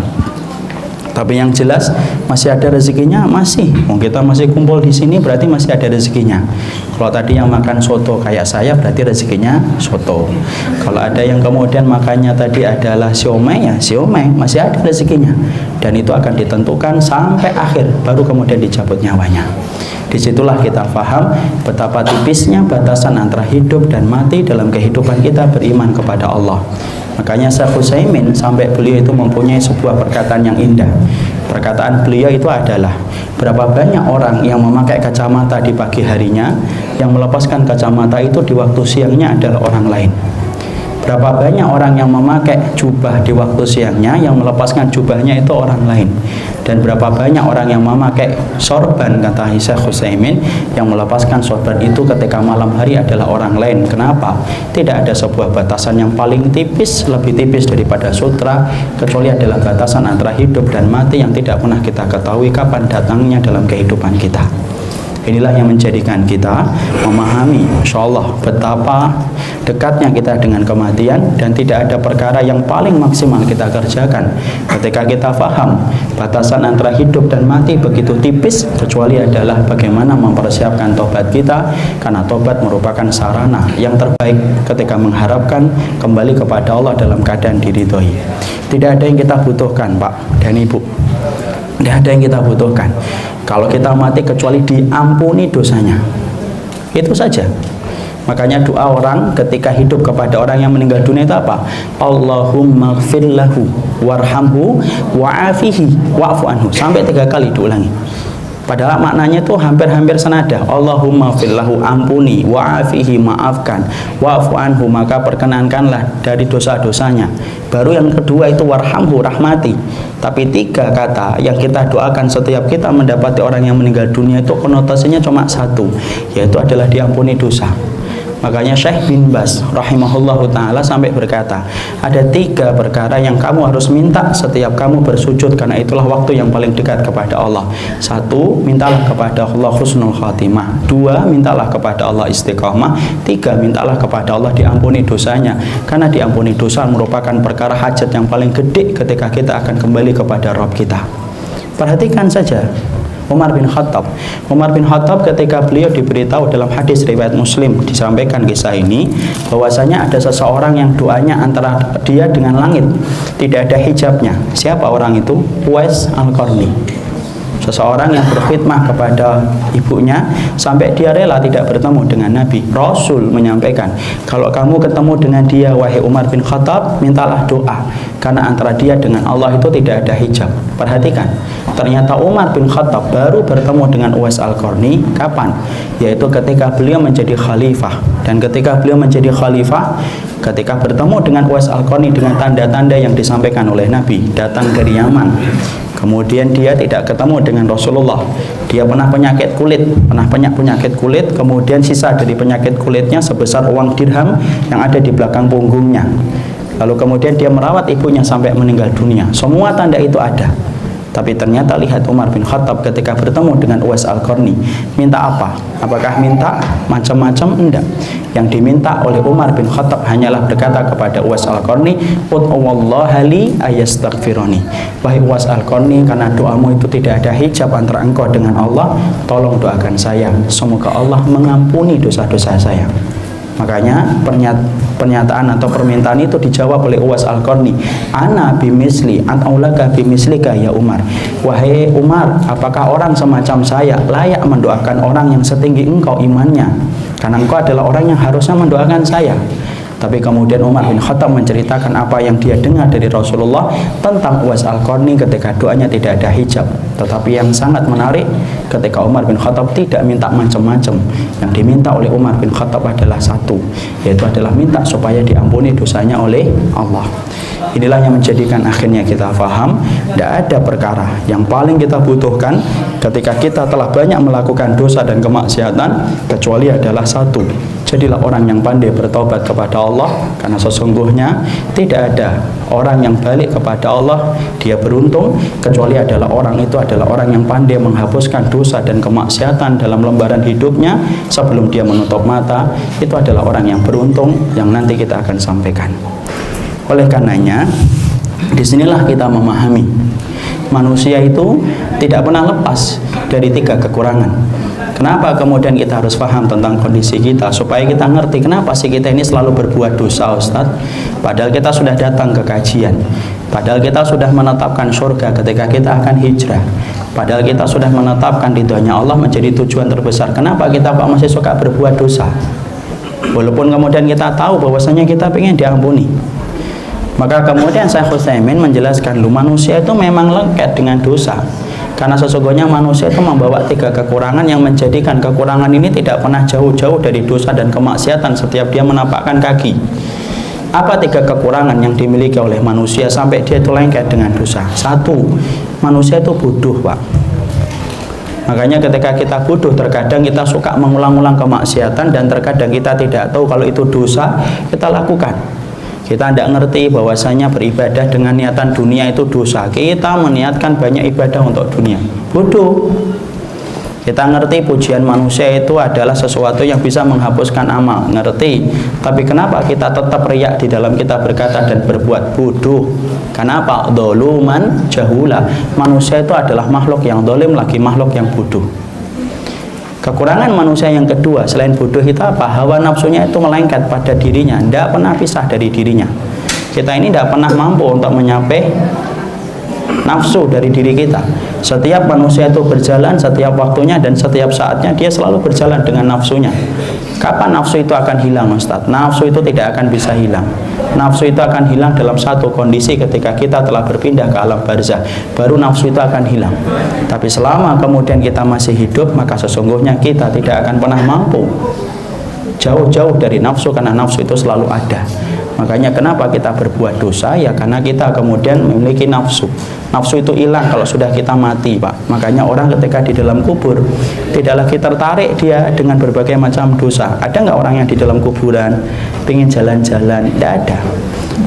Tapi yang jelas masih ada rezekinya, masih. Kita masih kumpul di sini berarti masih ada rezekinya. Kalau tadi yang makan soto kayak saya berarti rezekinya soto. Kalau ada yang kemudian makannya tadi adalah siomay, ya siomay, masih ada rezekinya. Dan itu akan ditentukan sampai akhir, baru kemudian dicabut nyawanya. Disitulah kita paham betapa tipisnya batasan antara hidup dan mati dalam kehidupan kita beriman kepada Allah. Makanya Syekh Utsaimin sampai beliau itu mempunyai sebuah perkataan yang indah. Perkataan beliau itu adalah, berapa banyak orang yang memakai kacamata di pagi harinya, yang melepaskan kacamata itu di waktu siangnya adalah orang lain. Berapa banyak orang yang memakai jubah di waktu siangnya, yang melepaskan jubahnya itu orang lain. Dan berapa banyak orang yang memakai sorban, kata Syekh Utsaimin, yang melepaskan sorban itu ketika malam hari adalah orang lain. Kenapa? Tidak ada sebuah batasan yang paling tipis, lebih tipis daripada sutra, kecuali adalah batasan antara hidup dan mati yang tidak pernah kita ketahui kapan datangnya dalam kehidupan kita. Inilah yang menjadikan kita memahami, Masya Allah, betapa dekatnya kita dengan kematian, dan tidak ada perkara yang paling maksimal kita kerjakan ketika kita paham batasan antara hidup dan mati begitu tipis, kecuali adalah bagaimana mempersiapkan tobat kita, karena tobat merupakan sarana yang terbaik ketika mengharapkan kembali kepada Allah dalam keadaan diridhoi. Tidak ada yang kita butuhkan, Pak dan Ibu, tidak ada yang kita butuhkan kalau kita mati kecuali diampuni dosanya. Itu saja. Makanya doa orang ketika hidup kepada orang yang meninggal dunia itu apa? Allahumma ighfir lahu warhamhu wa'afihi wa'fu anhu. Sampai 3 kali diulangi. Padahal maknanya itu hampir-hampir senada. Allahumma ighfir lahu, ampuni, wa'afihi, maafkan, wa'fu anhu, maka perkenankanlah dari dosa-dosanya. Baru yang kedua itu warhamhu, rahmati. Tapi 3 kata yang kita doakan setiap kita mendapati orang yang meninggal dunia itu konotasinya cuma 1, yaitu adalah diampuni dosa. Makanya Syekh bin Baz rahimahullahu ta'ala sampai berkata, ada 3 perkara yang kamu harus minta setiap kamu bersujud, karena itulah waktu yang paling dekat kepada Allah. 1, mintalah kepada Allah husnul khatimah. 2, mintalah kepada Allah istiqamah. 3, mintalah kepada Allah diampuni dosanya, karena diampuni dosa merupakan perkara hajat yang paling gede ketika kita akan kembali kepada Rabb kita. Perhatikan saja Umar bin Khattab. Umar bin Khattab ketika beliau diberitahu dalam hadis riwayat Muslim, disampaikan kisah ini, bahwasanya ada seseorang yang doanya antara dia dengan langit, tidak ada hijabnya. Siapa orang itu? Uwais al-Qarni. Seseorang yang berkhidmah kepada ibunya sampai dia rela tidak bertemu dengan Nabi. Rasul menyampaikan, kalau kamu ketemu dengan dia, wahai Umar bin Khattab, mintalah doa, karena antara dia dengan Allah itu tidak ada hijab. Perhatikan, ternyata Umar bin Khattab baru bertemu dengan Uwais al-Qarni kapan? Yaitu ketika beliau menjadi khalifah. Dan ketika beliau menjadi khalifah, ketika bertemu dengan Uwais al-Qarni dengan tanda-tanda yang disampaikan oleh Nabi, datang dari Yaman. Kemudian dia tidak ketemu dengan Rasulullah. Dia pernah penyakit kulit, kemudian sisa dari penyakit kulitnya sebesar uang dirham yang ada di belakang punggungnya. Lalu kemudian dia merawat ibunya sampai meninggal dunia. Semua tanda itu ada. Tapi ternyata lihat Umar bin Khattab ketika bertemu dengan Uwais al-Qarni, minta apa? Apakah minta macam-macam? Enggak. Yang diminta oleh Umar bin Khattab hanyalah berkata kepada Uwais al-Qarni, ud'uwallaha li ayastaghfiruni. Wahai Uwais al-Qarni, karena doamu itu tidak ada hijab antara engkau dengan Allah, tolong doakan saya, semoga Allah mengampuni dosa-dosa saya. Makanya pernyataan atau permintaan itu dijawab oleh Uwais al-Qarni, ana bimisli ataulaka bimislika ya Umar. Wahai Umar, apakah orang semacam saya layak mendoakan orang yang setinggi engkau imannya? Karena engkau adalah orang yang harusnya mendoakan saya. Tapi kemudian Umar bin Khattab menceritakan apa yang dia dengar dari Rasulullah tentang Uwais al-Qarni ketika doanya tidak ada hijab. Tetapi yang sangat menarik, ketika Umar bin Khattab tidak minta macam-macam. Yang diminta oleh Umar bin Khattab adalah satu, yaitu adalah minta supaya diampuni dosanya oleh Allah. Inilah yang menjadikan akhirnya kita faham, tidak ada perkara yang paling kita butuhkan ketika kita telah banyak melakukan dosa dan kemaksiatan, kecuali adalah satu. Jadilah orang yang pandai bertobat kepada Allah, karena sesungguhnya tidak ada orang yang balik kepada Allah dia beruntung, kecuali adalah orang itu adalah orang yang pandai menghapuskan dosa dan kemaksiatan dalam lembaran hidupnya sebelum dia menutup mata. Itu adalah orang yang beruntung, yang nanti kita akan sampaikan. Oleh karenanya, disinilah kita memahami manusia itu tidak pernah lepas dari 3 kekurangan. Kenapa kemudian kita harus paham tentang kondisi kita, supaya kita ngerti kenapa sih kita ini selalu berbuat dosa, Ustadz. Padahal kita sudah datang ke kajian, padahal kita sudah menetapkan surga ketika kita akan hijrah, padahal kita sudah menetapkan ridhonya Allah menjadi tujuan terbesar. Kenapa kita kok masih suka berbuat dosa? Walaupun kemudian kita tahu bahwasanya kita ingin diampuni. Maka kemudian Syekh Utsaimin menjelaskan, manusia itu memang lengket dengan dosa. Karena sesungguhnya manusia itu membawa 3 kekurangan yang menjadikan kekurangan ini tidak pernah jauh-jauh dari dosa dan kemaksiatan setiap dia menapakkan kaki. Apa 3 kekurangan yang dimiliki oleh manusia sampai dia itu lengket dengan dosa? 1, manusia itu bodoh, Pak. Makanya ketika kita bodoh, terkadang kita suka mengulang-ulang kemaksiatan, dan terkadang kita tidak tahu kalau itu dosa kita lakukan. Kita tidak ngerti bahwasanya beribadah dengan niatan dunia itu dosa. Kita meniatkan banyak ibadah untuk dunia. Bodoh. Kita ngerti pujian manusia itu adalah sesuatu yang bisa menghapuskan amal. Ngerti. Tapi kenapa kita tetap riak di dalam kita berkata dan berbuat? Bodoh. Kenapa? Dzuluman jahula. Manusia itu adalah makhluk yang zalim, lagi makhluk yang bodoh. Kekurangan manusia yang kedua selain bodoh itu apa? Hawa nafsunya itu melengket pada dirinya, tidak pernah pisah dari dirinya. Kita ini tidak pernah mampu untuk menyapai nafsu dari diri kita. Setiap manusia itu berjalan, setiap waktunya dan setiap saatnya dia selalu berjalan dengan nafsunya. Kapan nafsu itu akan hilang, Ustaz? Nafsu itu tidak akan bisa hilang. Nafsu itu akan hilang dalam satu kondisi, ketika kita telah berpindah ke alam barzah, baru nafsu itu akan hilang. Tapi selama kemudian kita masih hidup, maka sesungguhnya kita tidak akan pernah mampu jauh-jauh dari nafsu, karena nafsu itu selalu ada. Makanya kenapa kita berbuat dosa? Ya karena kita kemudian memiliki nafsu. Nafsu itu hilang kalau sudah kita mati, Pak. Makanya orang ketika di dalam kubur tidak lagi tertarik dia dengan berbagai macam dosa. Ada nggak orang yang di dalam kuburan pengen jalan-jalan? Tidak ada.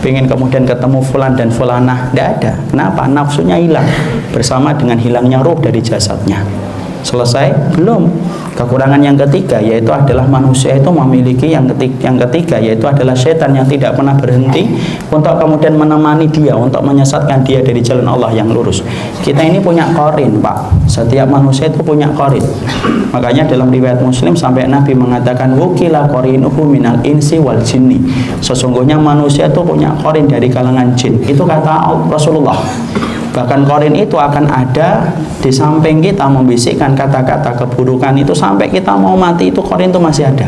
Pengen kemudian ketemu fulan dan fulanah? Tidak ada. Kenapa? Nafsunya hilang bersama dengan hilangnya ruh dari jasadnya. Selesai? Belum. Kekurangan yang ketiga yaitu adalah manusia itu memiliki yang ketiga yaitu adalah setan yang tidak pernah berhenti untuk kemudian menemani dia, untuk menyesatkan dia dari jalan Allah yang lurus. Kita ini punya qarin, Pak. Setiap manusia itu punya qarin. Makanya dalam riwayat Muslim sampai Nabi mengatakan wukila qarinuhu minal insi wal jinni. Sesungguhnya manusia itu punya qarin dari kalangan jin. Itu kata Rasulullah. Bahkan qarin itu akan ada di samping kita membisikkan kata-kata keburukan itu sampai kita mau mati, itu qarin itu masih ada.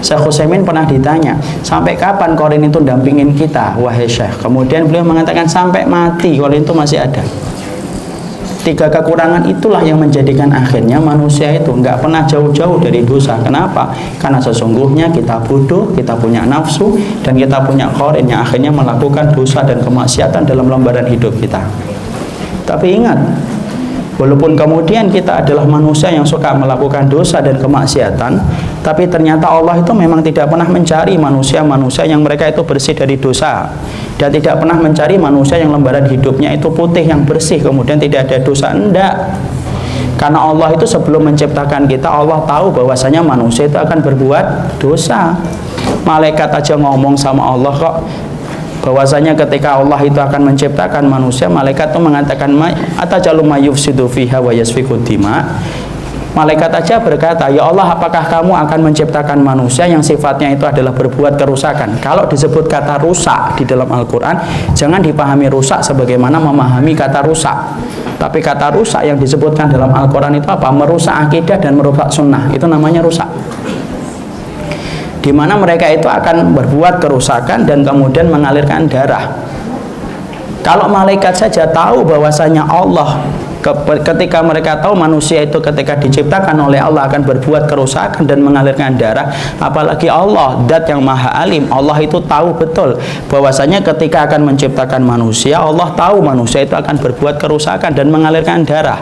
Syekh Utsaimin pernah ditanya, sampai kapan qarin itu dampingin kita, wahai Syekh? Kemudian beliau mengatakan sampai mati qarin itu masih ada. 3 kekurangan itulah yang menjadikan akhirnya manusia itu nggak pernah jauh-jauh dari dosa. Kenapa? Karena sesungguhnya kita bodoh, kita punya nafsu, dan kita punya qarin yang akhirnya melakukan dosa dan kemaksiatan dalam lembaran hidup kita. Tapi ingat, walaupun kemudian kita adalah manusia yang suka melakukan dosa dan kemaksiatan, tapi ternyata Allah itu memang tidak pernah mencari manusia-manusia yang mereka itu bersih dari dosa, dan tidak pernah mencari manusia yang lembaran hidupnya itu putih yang bersih kemudian tidak ada dosa. Enggak. Karena Allah itu sebelum menciptakan kita, Allah tahu bahwasanya manusia itu akan berbuat dosa. Malaikat aja ngomong sama Allah kok, bahwasanya ketika Allah itu akan menciptakan manusia, malaikat itu mengatakan atajalu mayufsidu fiha wa yasfiku dima. Malaikat aja berkata, ya Allah, apakah kamu akan menciptakan manusia yang sifatnya itu adalah berbuat kerusakan? Kalau disebut kata rusak di dalam Al-Quran, jangan dipahami rusak sebagaimana memahami kata rusak. Tapi kata rusak yang disebutkan dalam Al-Quran itu apa? Merusak akidah dan merusak sunnah. Itu namanya rusak. Di mana mereka itu akan berbuat kerusakan dan kemudian mengalirkan darah. Kalau malaikat saja tahu bahwasanya Allah Ketika mereka tahu manusia itu ketika diciptakan oleh Allah akan berbuat kerusakan dan mengalirkan darah, apalagi Allah, zat yang maha alim, Allah itu tahu betul bahwasanya ketika akan menciptakan manusia, Allah tahu manusia itu akan berbuat kerusakan dan mengalirkan darah.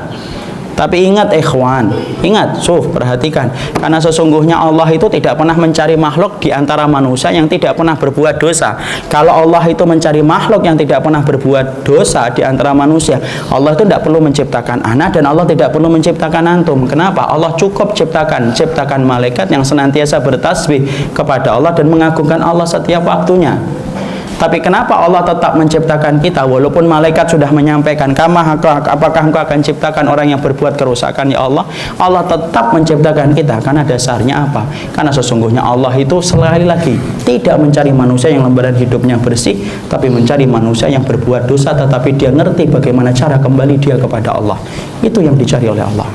Tapi ingat ikhwan, ingat, perhatikan, karena sesungguhnya Allah itu tidak pernah mencari makhluk di antara manusia yang tidak pernah berbuat dosa. Kalau Allah itu mencari makhluk yang tidak pernah berbuat dosa di antara manusia, Allah itu tidak perlu menciptakan anak dan Allah tidak perlu menciptakan antum. Kenapa? Allah cukup ciptakan malaikat yang senantiasa bertasbih kepada Allah dan mengagungkan Allah setiap waktunya. Tapi kenapa Allah tetap menciptakan kita walaupun malaikat sudah menyampaikan, apakah engkau akan ciptakan orang yang berbuat kerusakan ya Allah? Allah tetap menciptakan kita karena dasarnya apa? Karena sesungguhnya Allah itu sekali lagi tidak mencari manusia yang lembaran hidupnya bersih, tapi mencari manusia yang berbuat dosa tetapi dia ngerti bagaimana cara kembali dia kepada Allah. Itu yang dicari oleh Allah.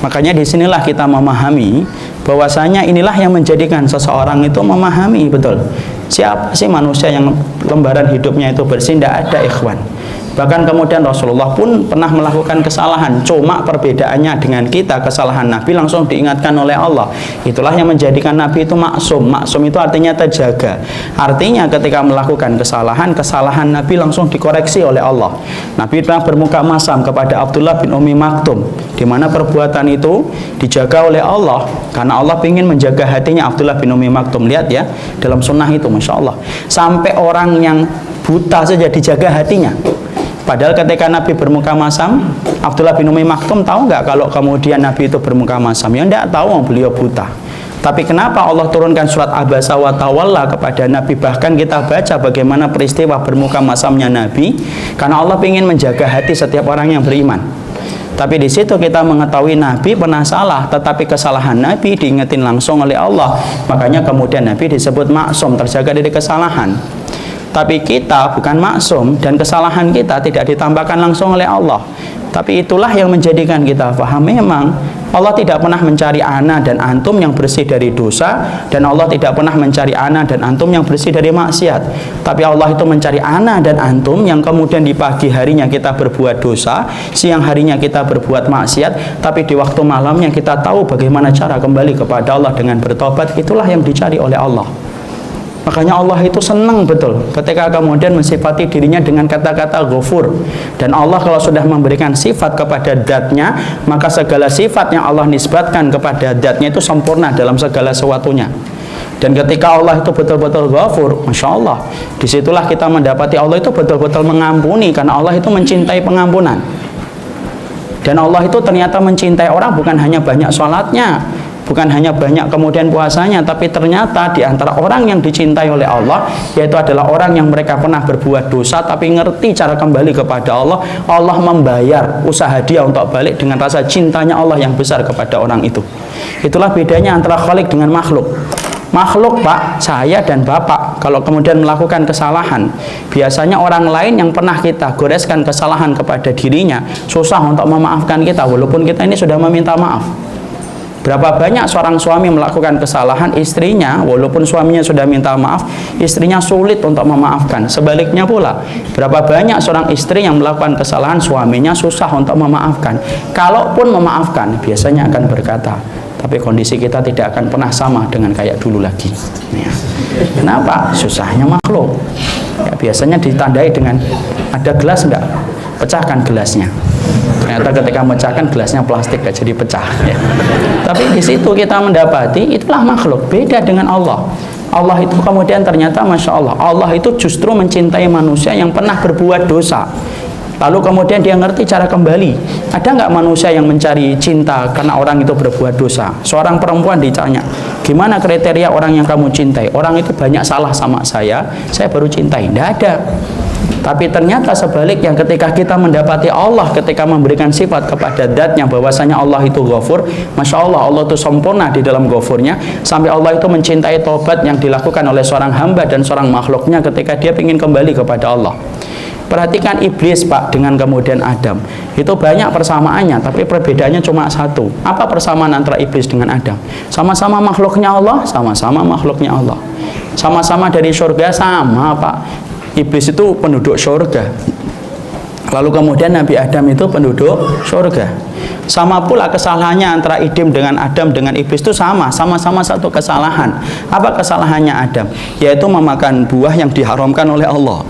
Makanya disinilah kita memahami bahwasanya inilah yang menjadikan seseorang itu memahami betul siapa sih manusia yang lembaran hidupnya itu bersih. Tidak ada ikhwan. Bahkan kemudian Rasulullah pun pernah melakukan kesalahan, cuma perbedaannya dengan kita, kesalahan Nabi langsung diingatkan oleh Allah. Itulah yang menjadikan Nabi itu maksum. Maksum itu artinya terjaga. Artinya ketika melakukan kesalahan Nabi langsung dikoreksi oleh Allah. Nabi pernah bermuka masam kepada Abdullah bin Ummi Maktum, di mana perbuatan itu dijaga oleh Allah karena Allah ingin menjaga hatinya Abdullah bin Ummi Maktum. Lihat ya, dalam sunnah itu Masya Allah, sampai orang yang buta saja dijaga hatinya. Padahal ketika Nabi bermuka masam, Abdullah bin Ummi Maktum tahu nggak kalau kemudian Nabi itu bermuka masam? Ya nggak tahu, beliau buta. Tapi kenapa Allah turunkan surat Abasa wa Tawalla kepada Nabi? Bahkan kita baca bagaimana peristiwa bermuka masamnya Nabi, karena Allah ingin menjaga hati setiap orang yang beriman. Tapi di situ kita mengetahui Nabi pernah salah, tetapi kesalahan Nabi diingetin langsung oleh Allah. Makanya kemudian Nabi disebut maksum, terjaga dari kesalahan. Tapi kita bukan maksum dan kesalahan kita tidak ditampakkan langsung oleh Allah. Tapi itulah yang menjadikan kita paham memang Allah tidak pernah mencari ana dan antum yang bersih dari dosa, dan Allah tidak pernah mencari ana dan antum yang bersih dari maksiat. Tapi Allah itu mencari ana dan antum yang kemudian di pagi harinya kita berbuat dosa, siang harinya kita berbuat maksiat, tapi di waktu malamnya kita tahu bagaimana cara kembali kepada Allah dengan bertobat. Itulah yang dicari oleh Allah. Makanya Allah itu senang betul ketika kemudian mensifati dirinya dengan kata-kata Ghafur. Dan Allah kalau sudah memberikan sifat kepada zatnya, maka segala sifat yang Allah nisbatkan kepada zatnya itu sempurna dalam segala sesuatunya. Dan ketika Allah itu betul-betul Ghafur, Masya Allah, disitulah kita mendapati Allah itu betul-betul mengampuni, karena Allah itu mencintai pengampunan. Dan Allah itu ternyata mencintai orang bukan hanya banyak sholatnya, bukan hanya banyak kemudian puasanya, tapi ternyata di antara orang yang dicintai oleh Allah, yaitu adalah orang yang mereka pernah berbuat dosa tapi ngerti cara kembali kepada Allah. Allah membayar usaha dia untuk balik dengan rasa cintanya Allah yang besar kepada orang itu. Itulah bedanya antara Khalik dengan makhluk. Makhluk, Pak, saya dan Bapak, kalau kemudian melakukan kesalahan, biasanya orang lain yang pernah kita goreskan kesalahan kepada dirinya susah untuk memaafkan kita walaupun kita ini sudah meminta maaf. Berapa banyak seorang suami melakukan kesalahan, istrinya walaupun suaminya sudah minta maaf, istrinya sulit untuk memaafkan. Sebaliknya pula, berapa banyak seorang istri yang melakukan kesalahan, suaminya susah untuk memaafkan. Kalaupun memaafkan, biasanya akan berkata, tapi kondisi kita tidak akan pernah sama dengan kayak dulu lagi. Ya. Kenapa? Susahnya makhluk. Ya, biasanya ditandai dengan ada gelas enggak? Pecahkan gelasnya. Ternyata ketika memecahkan gelasnya plastik gak jadi pecah ya. Tapi di situ kita mendapati itulah makhluk, beda dengan Allah. Allah itu kemudian ternyata Masya Allah, Allah itu justru mencintai manusia yang pernah berbuat dosa, lalu kemudian dia ngerti cara kembali. Ada nggak manusia yang mencari cinta karena orang itu berbuat dosa? Seorang perempuan ditanya, gimana kriteria orang yang kamu cintai? Orang itu banyak salah sama saya baru cintai. Tidak ada. Tapi ternyata sebaliknya, ketika kita mendapati Allah ketika memberikan sifat kepada zatnya bahwasanya Allah itu Ghafur, Masya Allah, Allah itu sempurna di dalam Ghafurnya, sampai Allah itu mencintai tobat yang dilakukan oleh seorang hamba dan seorang makhluknya ketika dia ingin kembali kepada Allah. Perhatikan iblis, Pak, dengan kemudian Adam, itu banyak persamaannya, tapi perbedaannya cuma satu. Apa persamaan antara iblis dengan Adam? Sama-sama makhluknya Allah, sama-sama makhluknya Allah, sama-sama dari surga, sama, Pak. Iblis itu penduduk surga, Lalu kemudian Nabi Adam itu penduduk surga. Sama pula kesalahannya antara Idrim dengan Adam dengan iblis itu sama-sama satu kesalahan. Apa kesalahannya Adam? Yaitu memakan buah yang diharamkan oleh Allah.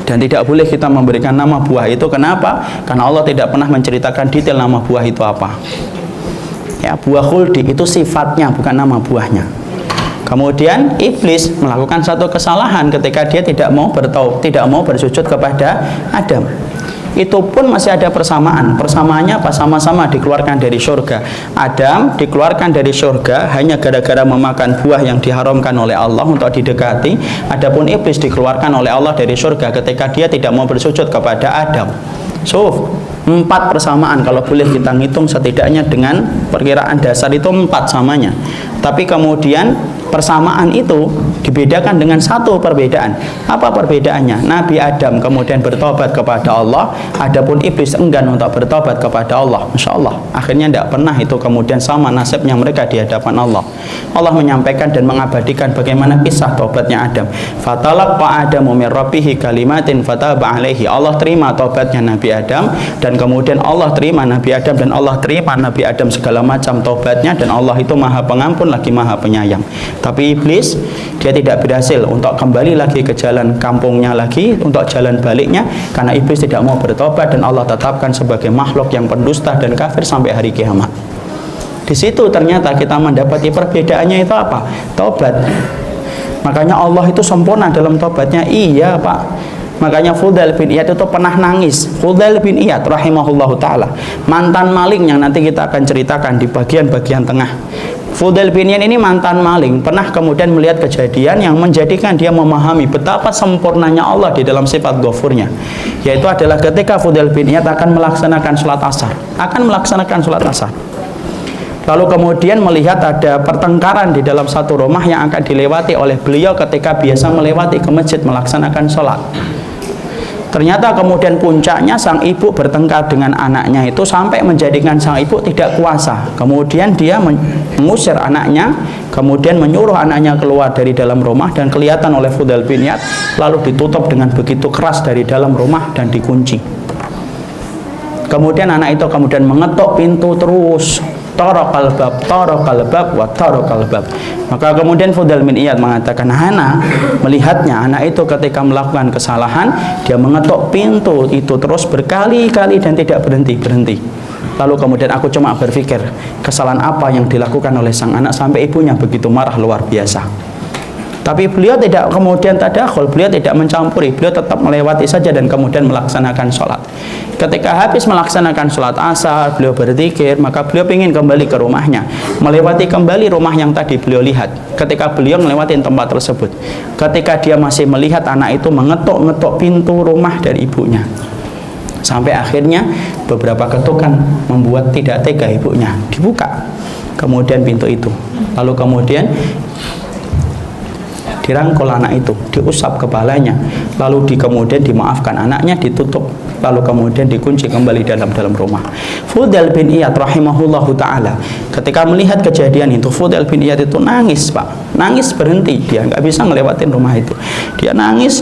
Dan tidak boleh kita memberikan nama buah itu. Kenapa? Karena Allah tidak pernah menceritakan detail nama buah itu apa. Ya, buah khuldi itu sifatnya, bukan nama buahnya. Kemudian iblis melakukan satu kesalahan ketika dia tidak mau bersujud kepada Adam. Itu pun masih ada persamaan. Persamaannya apa? Sama-sama dikeluarkan dari surga. Adam dikeluarkan dari surga hanya gara-gara memakan buah yang diharamkan oleh Allah untuk didekati. Adapun iblis dikeluarkan oleh Allah dari surga ketika dia tidak mau bersujud kepada Adam. So, 4 persamaan kalau boleh kita ngitung setidaknya dengan perkiraan dasar itu 4 samanya. Tapi kemudian persamaan itu dibedakan dengan satu perbedaan. Apa perbedaannya? Nabi Adam kemudian bertobat kepada Allah, adapun iblis enggan untuk bertobat kepada Allah. Masya Allah, akhirnya tidak pernah itu kemudian sama nasibnya mereka di hadapan Allah. Allah menyampaikan dan mengabadikan bagaimana kisah tobatnya Adam. Fatalaqqa Adamu min rabbihi kalimatin fataba alaihi. Allah terima tobatnya Nabi Adam, dan kemudian Allah terima Nabi Adam, dan Allah terima Nabi Adam segala macam tobatnya, dan Allah itu maha pengampun lagi maha penyayang. Tapi iblis dia tidak berhasil untuk kembali lagi ke jalan kampungnya lagi, untuk jalan baliknya, karena iblis tidak mau bertobat dan Allah tetapkan sebagai makhluk yang pendusta dan kafir sampai hari kiamat. Di situ ternyata kita mendapati perbedaannya itu apa? Tobat. Makanya Allah itu sempurna dalam tobatnya. Iya Pak. Makanya Fudail bin Iyad itu pernah nangis. Fudail bin Iyad rahimahullahu ta'ala, mantan maling yang nanti kita akan ceritakan di bagian-bagian tengah. Fudail bin Iyad ini mantan maling, pernah kemudian melihat kejadian yang menjadikan dia memahami betapa sempurnanya Allah di dalam sifat ghafurnya. Yaitu adalah ketika Fudail bin Iyad akan melaksanakan sholat asar. Lalu kemudian melihat ada pertengkaran di dalam satu rumah yang akan dilewati oleh beliau ketika biasa melewati ke masjid melaksanakan sholat. Ternyata kemudian puncaknya sang ibu bertengkar dengan anaknya itu sampai menjadikan sang ibu tidak kuasa. Kemudian dia mengusir anaknya, kemudian menyuruh anaknya keluar dari dalam rumah, dan kelihatan oleh Fudail bin Iyad lalu ditutup dengan begitu keras dari dalam rumah dan dikunci. Kemudian anak itu kemudian mengetuk pintu terus. Taraqal bab wa taraqal bab. Maka kemudian Fudail bin Iyad mengatakan, Hana melihatnya anak itu ketika melakukan kesalahan, dia mengetuk pintu itu terus berkali-kali dan tidak berhenti. Lalu kemudian aku cuma berpikir, kesalahan apa yang dilakukan oleh sang anak sampai ibunya begitu marah luar biasa. Tapi beliau tidak kemudian tadakhul, beliau tidak mencampuri, beliau tetap melewati saja dan kemudian melaksanakan sholat. Ketika habis melaksanakan sholat asar, beliau berzikir, maka beliau ingin kembali ke rumahnya, melewati kembali rumah yang tadi beliau lihat. Ketika beliau melewati tempat tersebut, ketika dia masih melihat anak itu mengetuk-ngetuk pintu rumah dari ibunya, sampai akhirnya beberapa ketukan membuat tidak tega ibunya, dibuka kemudian pintu itu, lalu kemudian dirangkul anak itu, diusap kepalanya, lalu kemudian dimaafkan anaknya, ditutup, lalu kemudian dikunci kembali dalam rumah. Fudail bin Iyad rahimahullahu ta'ala ketika melihat kejadian itu, Fudail bin Iyad itu nangis Pak, nangis berhenti, dia nggak bisa ngelewatin rumah itu, dia nangis.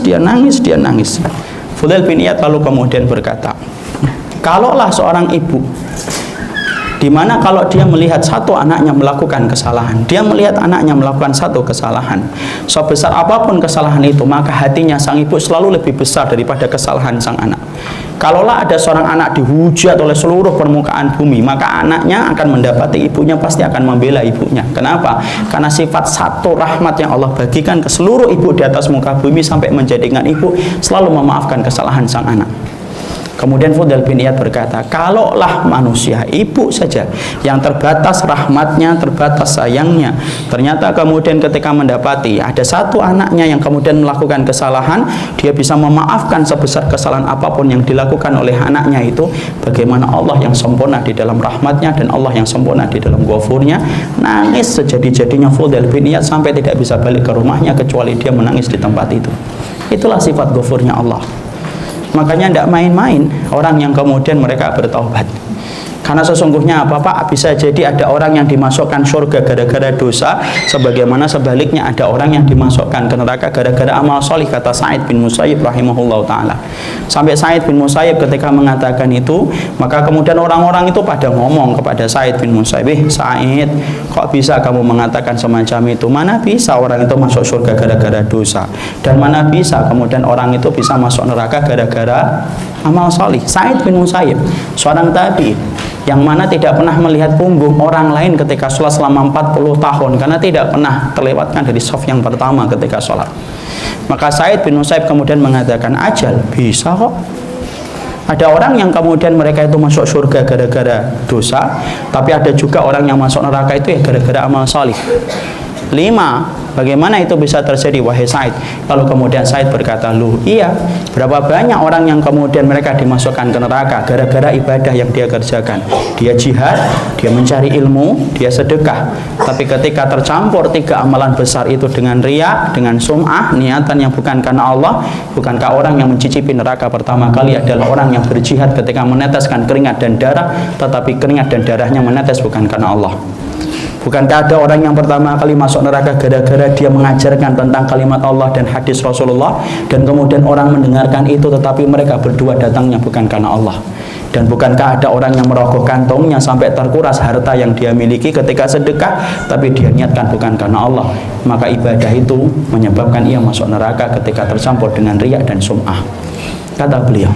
Fudail bin Iyad lalu kemudian berkata, kalaulah seorang ibu, dimana kalau dia melihat satu anaknya melakukan kesalahan, dia melihat anaknya melakukan satu kesalahan, sebesar apapun kesalahan itu, maka hatinya sang ibu selalu lebih besar daripada kesalahan sang anak. Kalaulah ada seorang anak dihujat oleh seluruh permukaan bumi, maka anaknya akan mendapati ibunya pasti akan membela ibunya. Kenapa? Karena sifat satu rahmat yang Allah bagikan ke seluruh ibu di atas muka bumi sampai menjadikan ibu selalu memaafkan kesalahan sang anak. Kemudian Fudail bin Iyad berkata, kalaulah manusia, ibu saja yang terbatas rahmatnya, terbatas sayangnya, ternyata kemudian ketika mendapati ada satu anaknya yang kemudian melakukan kesalahan, dia bisa memaafkan sebesar kesalahan apapun yang dilakukan oleh anaknya itu, bagaimana Allah yang sempurna di dalam rahmatnya dan Allah yang sempurna di dalam ghafurnya. Nangis sejadi-jadinya Fudail bin Iyad sampai tidak bisa balik ke rumahnya kecuali dia menangis di tempat itu. Itulah sifat ghafurnya Allah. Makanya tidak main-main orang yang kemudian mereka bertaubat. Karena sesungguhnya apa Pak? Bisa jadi ada orang yang dimasukkan surga gara-gara dosa, sebagaimana sebaliknya ada orang yang dimasukkan ke neraka gara-gara amal solih, kata Sa'id bin Musayyib rahimahullah ta'ala. Sampai Sa'id bin Musayyib ketika mengatakan itu, maka kemudian orang-orang itu pada ngomong kepada Sa'id bin Musayyib, Sa'id, kok bisa kamu mengatakan semacam itu? Mana bisa orang itu masuk surga gara-gara dosa, dan mana bisa kemudian orang itu bisa masuk neraka gara-gara amal solih. Sa'id bin Musayyib, seorang tabi'in yang mana tidak pernah melihat punggung orang lain ketika sholat selama 40 tahun, karena tidak pernah terlewatkan dari shaf yang pertama ketika sholat. Maka Sa'id bin Musayyib kemudian mengatakan, ajal, bisa kok. Ada orang yang kemudian mereka itu masuk surga gara-gara dosa, tapi ada juga orang yang masuk neraka itu ya gara-gara amal salih. 5. Bagaimana itu bisa terjadi wahai Sa'id? Lalu kemudian Sa'id berkata, loh iya, berapa banyak orang yang kemudian mereka dimasukkan ke neraka gara-gara ibadah yang dia kerjakan. Dia jihad, dia mencari ilmu, dia sedekah, tapi ketika tercampur 3 amalan besar itu dengan riya, dengan sum'ah, niatan yang bukan karena Allah, bukankah orang yang mencicipi neraka pertama kali adalah orang yang berjihad ketika meneteskan keringat dan darah, tetapi keringat dan darahnya menetes bukan karena Allah? Bukankah ada orang yang pertama kali masuk neraka gara-gara dia mengajarkan tentang kalimat Allah dan hadis Rasulullah, dan kemudian orang mendengarkan itu tetapi mereka berdua datangnya bukan karena Allah? Dan bukankah ada orang yang merogoh kantongnya sampai terkuras harta yang dia miliki ketika sedekah, tapi dia niatkan bukan karena Allah? Maka ibadah itu menyebabkan ia masuk neraka ketika tercampur dengan riya dan sum'ah, kata beliau.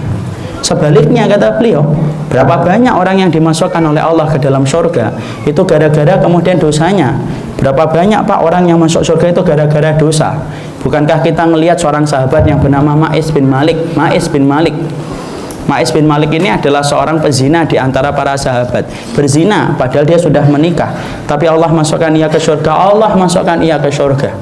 Sebaliknya, kata beliau, berapa banyak orang yang dimasukkan oleh Allah ke dalam surga itu gara-gara kemudian dosanya. Berapa banyak Pak orang yang masuk surga itu gara-gara dosa? Bukankah kita melihat seorang sahabat yang bernama Ma'is bin Malik? Ma'is bin Malik ini adalah seorang pezina di antara para sahabat. Berzina padahal dia sudah menikah, tapi Allah masukkan ia ke surga. Allah masukkan ia ke surga.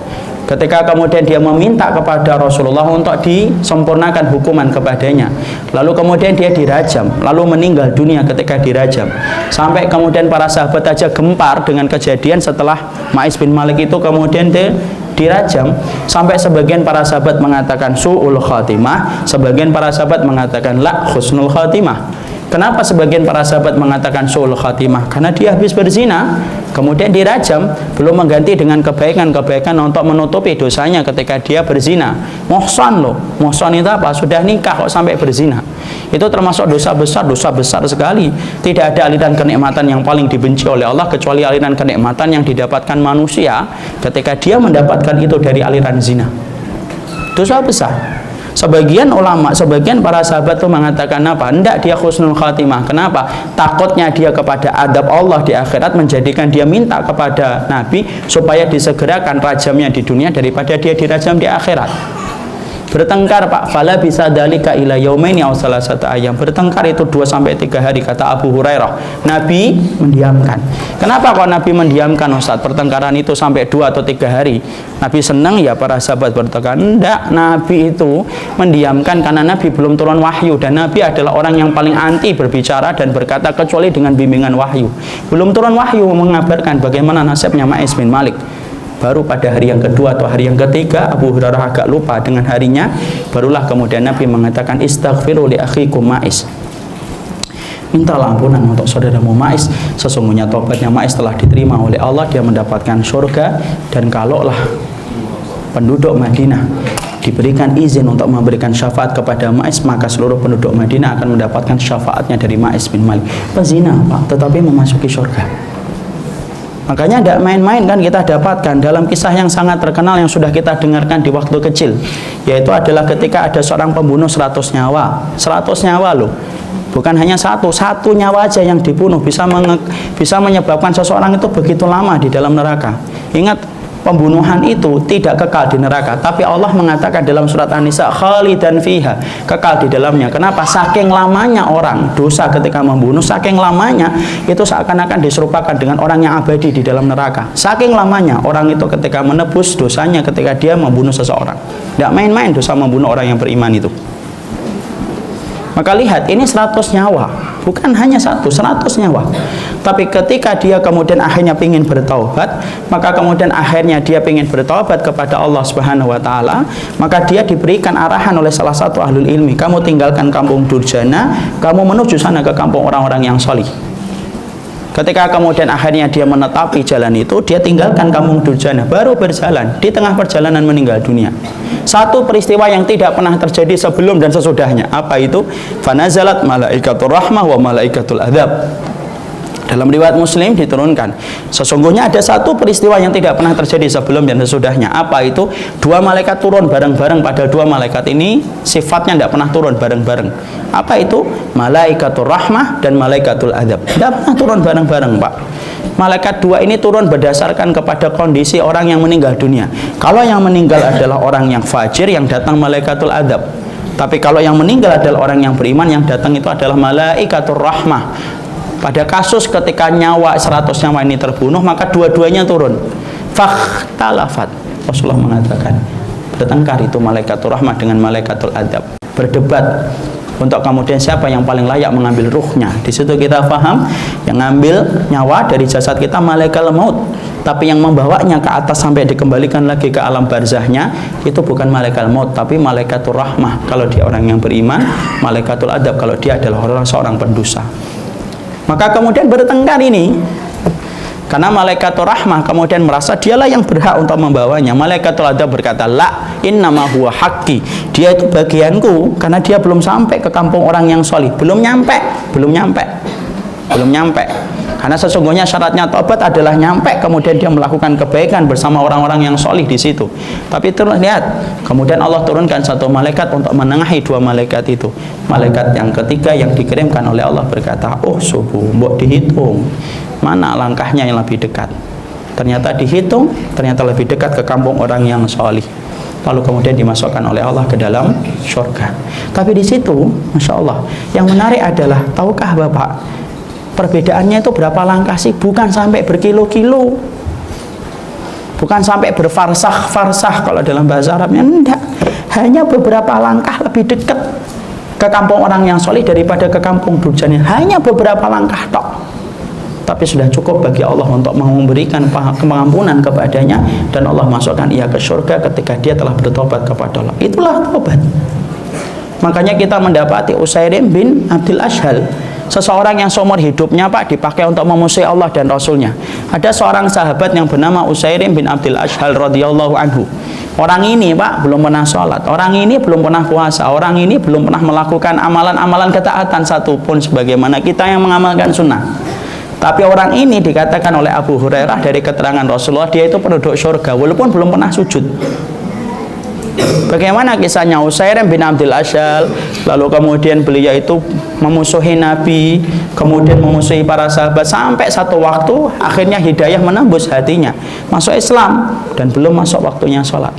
Ketika kemudian dia meminta kepada Rasulullah untuk disempurnakan hukuman kepadanya, lalu kemudian dia dirajam, lalu meninggal dunia ketika dirajam. Sampai kemudian para sahabat aja gempar dengan kejadian setelah Ma'is bin Malik itu kemudian dirajam. Sampai sebagian para sahabat mengatakan su'ul khatimah, sebagian para sahabat mengatakan la husnul khatimah. Kenapa sebagian para sahabat mengatakan su'ul khatimah? Karena dia habis berzina, kemudian dirajam, belum mengganti dengan kebaikan-kebaikan untuk menutupi dosanya ketika dia berzina. Muhsan loh, muhsan itu apa? Sudah nikah kok sampai berzina. Itu termasuk dosa besar sekali. Tidak ada aliran kenikmatan yang paling dibenci oleh Allah kecuali aliran kenikmatan yang didapatkan manusia ketika dia mendapatkan itu dari aliran zina. Dosa besar. Sebagian ulama, sebagian para sahabat itu mengatakan apa? Hendak dia husnul khatimah. Kenapa? Takutnya dia kepada adab Allah di akhirat, menjadikan dia minta kepada Nabi supaya disegerakan rajamnya di dunia daripada dia dirajam di akhirat. Bertengkar Pak, fala bisa dalika ila yaumaini aw salasata ayam. Bertengkar itu 2-3 hari, kata Abu Hurairah. Nabi mendiamkan. Kenapa kok Nabi mendiamkan Ustaz? Pertengkaran itu sampai 2 atau 3 hari. Nabi senang ya para sahabat bertengkar? Enggak, Nabi itu mendiamkan karena Nabi belum turun wahyu, dan Nabi adalah orang yang paling anti berbicara dan berkata kecuali dengan bimbingan wahyu. Belum turun wahyu mengabarkan bagaimana nasibnya Ma'is bin Malik. Baru pada hari yang kedua atau hari yang ketiga, Abu Hurairah agak lupa dengan harinya, barulah kemudian Nabi mengatakan istaghfiru li akhikum Ma'is. Mintalah ampunan untuk saudaramu Ma'is, sesungguhnya taubatnya Ma'is telah diterima oleh Allah, dia mendapatkan surga. Dan kalaulah penduduk Madinah diberikan izin untuk memberikan syafaat kepada Ma'is, maka seluruh penduduk Madinah akan mendapatkan syafaatnya dari Ma'is bin Malik. Pezina Pak, tetapi memasuki surga. Makanya tidak main-main kan kita dapatkan dalam kisah yang sangat terkenal yang sudah kita dengarkan di waktu kecil, yaitu adalah ketika ada seorang pembunuh 100 nyawa. 100 nyawa loh, bukan hanya satu nyawa aja yang dibunuh bisa menyebabkan seseorang itu begitu lama di dalam neraka. Ingat, pembunuhan itu tidak kekal di neraka, tapi Allah mengatakan dalam surat An-Nisa khalidan fiha, kekal di dalamnya. Kenapa? Saking lamanya orang dosa ketika membunuh, saking lamanya itu seakan-akan diserupakan dengan orang yang abadi di dalam neraka. Saking lamanya orang itu ketika menebus dosanya ketika dia membunuh seseorang. Tidak main-main dosa membunuh orang yang beriman itu. Maka lihat, ini 100 nyawa, bukan hanya 100 nyawa. Tapi ketika dia kemudian akhirnya ingin bertaubat, maka kemudian akhirnya dia ingin bertaubat kepada Allah Subhanahu wa taala, maka dia diberikan arahan oleh salah satu ahlul ilmi, kamu tinggalkan kampung Durjana, kamu menuju sana ke kampung orang-orang yang solih. Ketika kemudian akhirnya dia menetapi jalan itu, dia tinggalkan kampung durjana, baru berjalan, di tengah perjalanan meninggal dunia. Satu peristiwa yang tidak pernah terjadi sebelum dan sesudahnya. Apa itu? Fanazalat malaikatur rahmah wa malaikatul adzab. Dalam riwayat Muslim diturunkan, sesungguhnya ada satu peristiwa yang tidak pernah terjadi sebelum dan sesudahnya. Apa itu? Dua malaikat turun bareng-bareng, padahal dua malaikat ini sifatnya tidak pernah turun bareng-bareng. Apa itu? Malaikatur rahmah dan malaikatul adzab. Tidak pernah turun bareng-bareng, Pak. Malaikat dua ini turun berdasarkan kepada kondisi orang yang meninggal dunia. Kalau yang meninggal adalah orang yang fajir, yang datang malaikatul adzab. Tapi kalau yang meninggal adalah orang yang beriman, yang datang itu adalah malaikatur rahmah. Pada kasus ketika nyawa 100 nyawa ini terbunuh, maka dua-duanya turun. Fakhtalafat. Rasulullah mengatakan, bertengkar itu malaikatul rahmah dengan malaikatul adzab. Berdebat untuk kemudian siapa yang paling layak mengambil ruhnya. Di situ kita paham, yang ngambil nyawa dari jasad kita malaikat maut, tapi yang membawanya ke atas sampai dikembalikan lagi ke alam barzahnya itu bukan malaikat maut, tapi malaikatul rahmah kalau dia orang yang beriman, malaikatul adzab kalau dia adalah seorang pendosa. Maka kemudian bertengkar ini, karena malaikatul rahmah kemudian merasa dialah yang berhak untuk membawanya. Malaikatul adzab berkata, la innama huwa haqqi, dia itu bagianku, karena dia belum sampai ke kampung orang yang solih, belum nyampe. Karena sesungguhnya syaratnya taubat adalah nyampe, kemudian dia melakukan kebaikan bersama orang-orang yang solih di situ. Tapi terus lihat, kemudian Allah turunkan satu malaikat untuk menengahi dua malaikat itu. Malaikat yang ketiga yang dikirimkan oleh Allah berkata, oh subuh, mbok dihitung mana langkahnya yang lebih dekat. Ternyata dihitung, ternyata lebih dekat ke kampung orang yang solih. Lalu kemudian dimasukkan oleh Allah ke dalam surga. Tapi di situ, masya Allah, yang menarik adalah, tahukah Bapak, perbedaannya itu berapa langkah sih? Bukan sampai berkilo-kilo, bukan sampai berfarsah kalau dalam bahasa Arabnya, enggak. Hanya beberapa langkah lebih dekat ke kampung orang yang solih daripada ke kampung durjana. Hanya beberapa langkah tok. Tapi sudah cukup bagi Allah untuk memberikan pengampunan kepadanya, dan Allah masukkan ia ke surga ketika dia telah bertobat kepada Allah. Itulah tobat. Makanya kita mendapati Usairim bin Abdul Ashhal, seseorang yang seumur hidupnya Pak dipakai untuk memusuhi Allah dan Rasulnya. Ada seorang sahabat yang bernama Usairim bin Abdul Ashhal radhiyallahu anhu. Orang ini Pak belum pernah sholat, orang ini belum pernah puasa, orang ini belum pernah melakukan amalan-amalan ketaatan satupun sebagaimana kita yang mengamalkan sunnah. Tapi orang ini dikatakan oleh Abu Hurairah dari keterangan Rasulullah, dia itu penduduk surga walaupun belum pernah sujud. Bagaimana kisahnya Usairim bin Abdul Ashhal? Lalu kemudian beliau itu memusuhi Nabi, kemudian memusuhi para sahabat, sampai satu waktu akhirnya hidayah menembus hatinya, masuk Islam dan belum masuk waktunya sholat.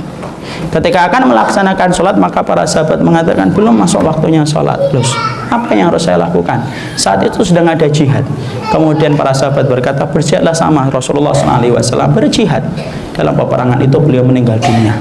Ketika akan melaksanakan sholat, maka para sahabat mengatakan, belum masuk waktunya sholat. Terus apa yang harus saya lakukan? Saat itu sedang ada jihad. Kemudian para sahabat berkata, berjihadlah sama Rasulullah SAW. Berjihad. Dalam peperangan itu beliau meninggal dunia.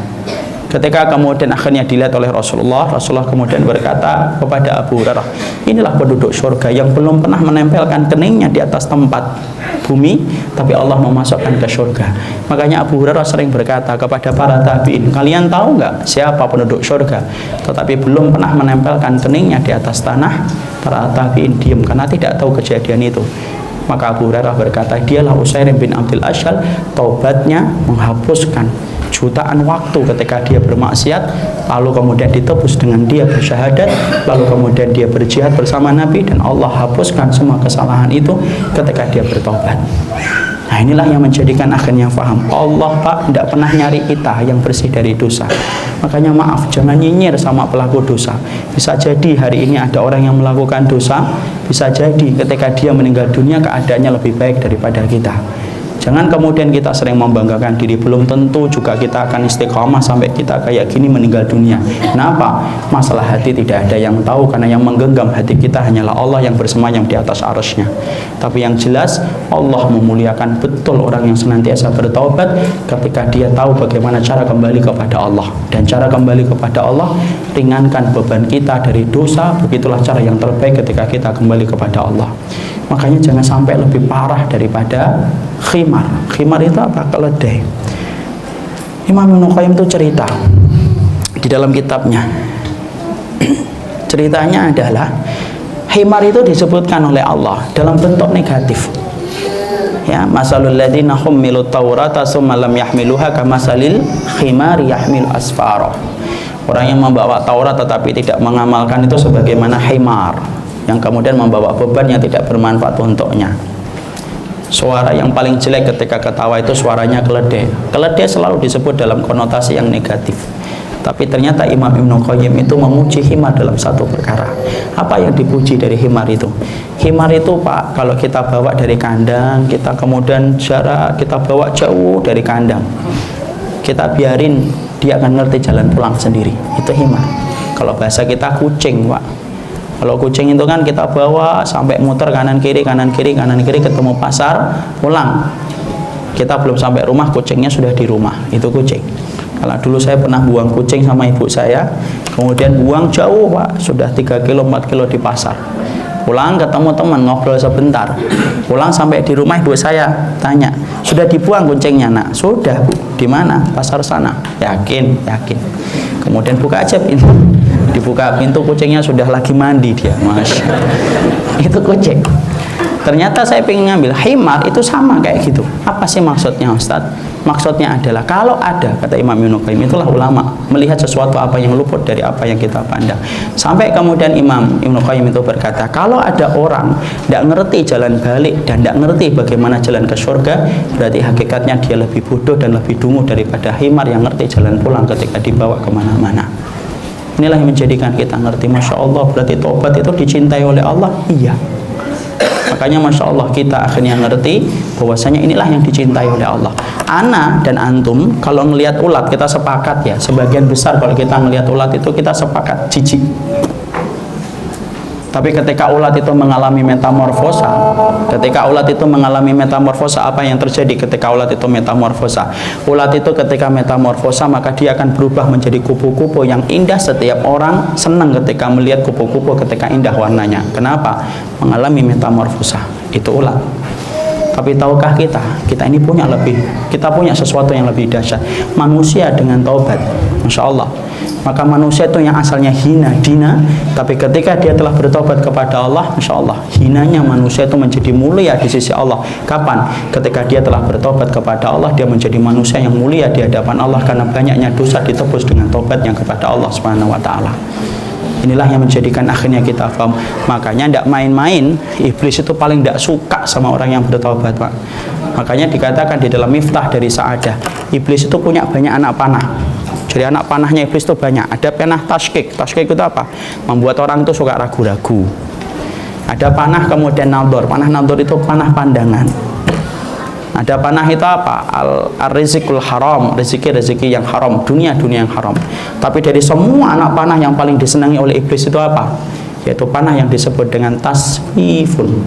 Ketika kemudian akhirnya dilihat oleh Rasulullah kemudian berkata kepada Abu Hurairah, inilah penduduk surga yang belum pernah menempelkan keningnya di atas tempat bumi, tapi Allah memasukkan ke surga. Makanya Abu Hurairah sering berkata kepada para tabi'in, kalian tahu nggak siapa penduduk surga? Tetapi belum pernah menempelkan keningnya di atas tanah. Para tabi'in diam karena tidak tahu kejadian itu. Maka Abu Hurairah berkata, dialah Usairim bin Abdul Ashhal, taubatnya menghapuskan jutaan waktu ketika dia bermaksiat, lalu kemudian ditebus dengan dia bersyahadat, lalu kemudian dia berjihad bersama Nabi, dan Allah hapuskan semua kesalahan itu ketika dia bertobat. Nah, inilah yang menjadikan akhirnya paham, Allah Pak tidak pernah nyari kita yang bersih dari dosa. Makanya maaf, jangan nyinyir sama pelaku dosa. Bisa jadi hari ini ada orang yang melakukan dosa, bisa jadi ketika dia meninggal dunia keadaannya lebih baik daripada kita. Jangan kemudian kita sering membanggakan diri, belum tentu juga kita akan istiqomah sampai kita kayak gini meninggal dunia. Kenapa? Masalah hati tidak ada yang tahu, karena yang menggenggam hati kita hanyalah Allah yang bersemayam di atas arsy-Nya. Tapi yang jelas Allah memuliakan betul orang yang senantiasa bertaubat ketika dia tahu bagaimana cara kembali kepada Allah. Dan cara kembali kepada Allah, ringankan beban kita dari dosa, begitulah cara yang terbaik ketika kita kembali kepada Allah. Makanya jangan sampai lebih parah daripada khimar. Khimar itu apa? Keledai. Imam Ibnu Qayyim itu cerita di dalam kitabnya. Ceritanya adalah khimar itu disebutkan oleh Allah dalam bentuk negatif. Ya, masalul ladzina hummilut taurata tsumma lam yahmiluha kamasalil khimari yahmil asfara. Orang yang membawa Taurat tetapi tidak mengamalkan itu sebagaimana himar yang kemudian membawa beban yang tidak bermanfaat untuknya. Suara yang paling jelek ketika ketawa itu suaranya keledai. Keledai selalu disebut dalam konotasi yang negatif. Tapi ternyata Imam Ibnu Qayyim itu memuji himar dalam satu perkara. Apa yang dipuji dari himar itu? Himar itu Pak, kalau kita bawa dari kandang, kita kemudian jarak kita bawa jauh dari kandang, kita biarin dia akan ngerti jalan pulang sendiri. Itu himar. Kalau bahasa kita kucing Pak. Kalau kucing itu kan kita bawa sampai muter kanan kiri ketemu pasar, pulang. Kita belum sampai rumah, kucingnya sudah di rumah. Itu kucing. Kalau dulu saya pernah buang kucing sama ibu saya, kemudian buang jauh Pak, sudah 3 kilo 4 kilo di pasar. Pulang ketemu teman, ngobrol sebentar. Pulang sampai di rumah ibu saya tanya, sudah dibuang kucingnya Nak? Sudah Bu. Di mana? Pasar sana. Yakin? Yakin. Kemudian buka aja pintu. Dibuka pintu, kucingnya sudah lagi mandi dia. Masya Allah. Itu kucing. Ternyata saya pengen ngambil himar itu sama kayak gitu. Apa sih maksudnya Ustaz? Maksudnya adalah kalau ada, kata Imam Ibnu Qayyim, itulah ulama melihat sesuatu apa yang luput dari apa yang kita pandang. Sampai kemudian Imam Ibnu Qayyim itu berkata, kalau ada orang tidak ngerti jalan balik dan tidak ngerti bagaimana jalan ke surga, berarti hakikatnya dia lebih bodoh dan lebih dungu daripada himar yang ngerti jalan pulang ketika dibawa kemana-mana. Inilah yang menjadikan kita ngerti, Masya Allah, berarti tobat itu dicintai oleh Allah. Iya. Makanya Masya Allah kita akhirnya ngerti bahwasanya inilah yang dicintai oleh Allah. Ana dan antum kalau ngelihat ulat kita sepakat ya, sebagian besar kalau kita ngelihat ulat itu kita sepakat jijik. Tapi ketika ulat itu mengalami metamorfosa, apa yang terjadi ketika ulat itu metamorfosa? Ulat itu ketika metamorfosa maka dia akan berubah menjadi kupu-kupu yang indah. Setiap orang senang ketika melihat kupu-kupu ketika indah warnanya. Kenapa? Mengalami metamorfosa. Itu ulat. Tapi tahukah kita ini punya sesuatu yang lebih dahsyat. Manusia dengan taubat, Masya Allah. Maka manusia itu yang asalnya hina, dina, tapi ketika dia telah bertobat kepada Allah, Masya Allah, hinanya manusia itu menjadi mulia di sisi Allah. Kapan? Ketika dia telah bertobat kepada Allah, dia menjadi manusia yang mulia di hadapan Allah karena banyaknya dosa ditebus dengan tobatnya kepada Allah Subhanahu wa Ta'ala. Inilah yang menjadikan akhirnya kita paham. Makanya tidak main-main, iblis itu paling tidak suka sama orang yang bertobat Pak. Makanya dikatakan di dalam Miftah dari Sa'adah, iblis itu punya banyak anak panah. Jadi anak panahnya iblis itu banyak. Ada panah tashkik. Tashkik itu apa? Membuat orang itu suka ragu-ragu. Ada panah kemudian nador. Panah nador itu panah pandangan. Ada panah itu apa? Al-rizikul haram, rezeki yang haram, dunia yang haram. Tapi dari semua anak panah yang paling disenangi oleh iblis itu apa? Yaitu panah yang disebut dengan taswifun.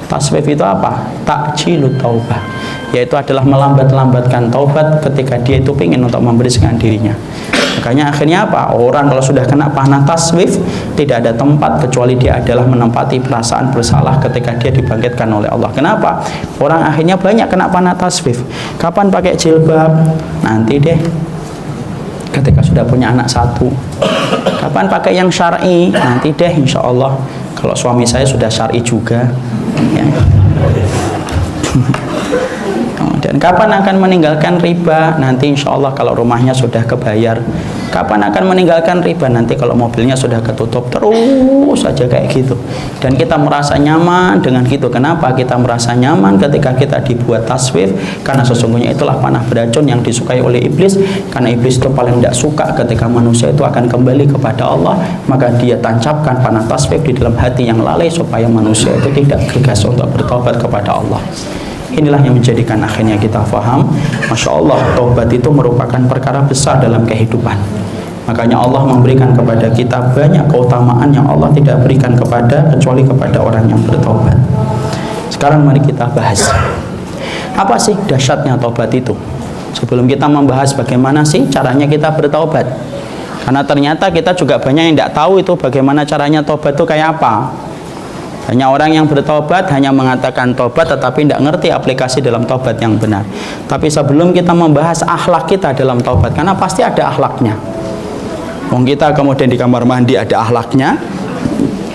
Taswif itu apa? Ta'jilut taubah. Yaitu adalah melambat-lambatkan taubat ketika dia itu ingin untuk membersihkan dirinya. Makanya akhirnya apa? Orang kalau sudah kena panah taswif, tidak ada tempat kecuali dia adalah menempati perasaan bersalah ketika dia dibangkitkan oleh Allah. Kenapa? Orang akhirnya banyak kena panah taswif. Kapan pakai jilbab? Nanti deh. Ketika sudah punya anak satu. Kapan pakai yang syar'i? Nanti deh, insya Allah. Kalau suami saya sudah syar'i juga. Ya. Dan kapan akan meninggalkan riba? Nanti insya Allah kalau rumahnya sudah kebayar. Kapan akan meninggalkan riba? Nanti kalau mobilnya sudah ketutup. Terus saja kayak gitu. Dan kita merasa nyaman dengan gitu. Kenapa kita merasa nyaman ketika kita dibuat taswif? Karena sesungguhnya itulah panah beracun yang disukai oleh iblis. Karena iblis itu paling tidak suka ketika manusia itu akan kembali kepada Allah. Maka dia tancapkan panah taswif di dalam hati yang lalai supaya manusia itu tidak gegas untuk bertobat kepada Allah. Inilah yang menjadikan akhirnya kita faham, Masya Allah, taubat itu merupakan perkara besar dalam kehidupan. Makanya Allah memberikan kepada kita banyak keutamaan yang Allah tidak berikan kecuali kepada orang yang bertaubat. Sekarang mari kita bahas, apa sih dahsyatnya taubat itu? Sebelum kita membahas bagaimana sih caranya kita bertaubat, karena ternyata kita juga banyak yang tidak tahu itu bagaimana caranya taubat itu kayak apa. Hanya orang yang bertobat hanya mengatakan tobat tetapi tidak ngerti aplikasi dalam tobat yang benar. Tapi sebelum kita membahas akhlak kita dalam tobat, karena pasti ada akhlaknya. Kita kemudian di kamar mandi ada akhlaknya,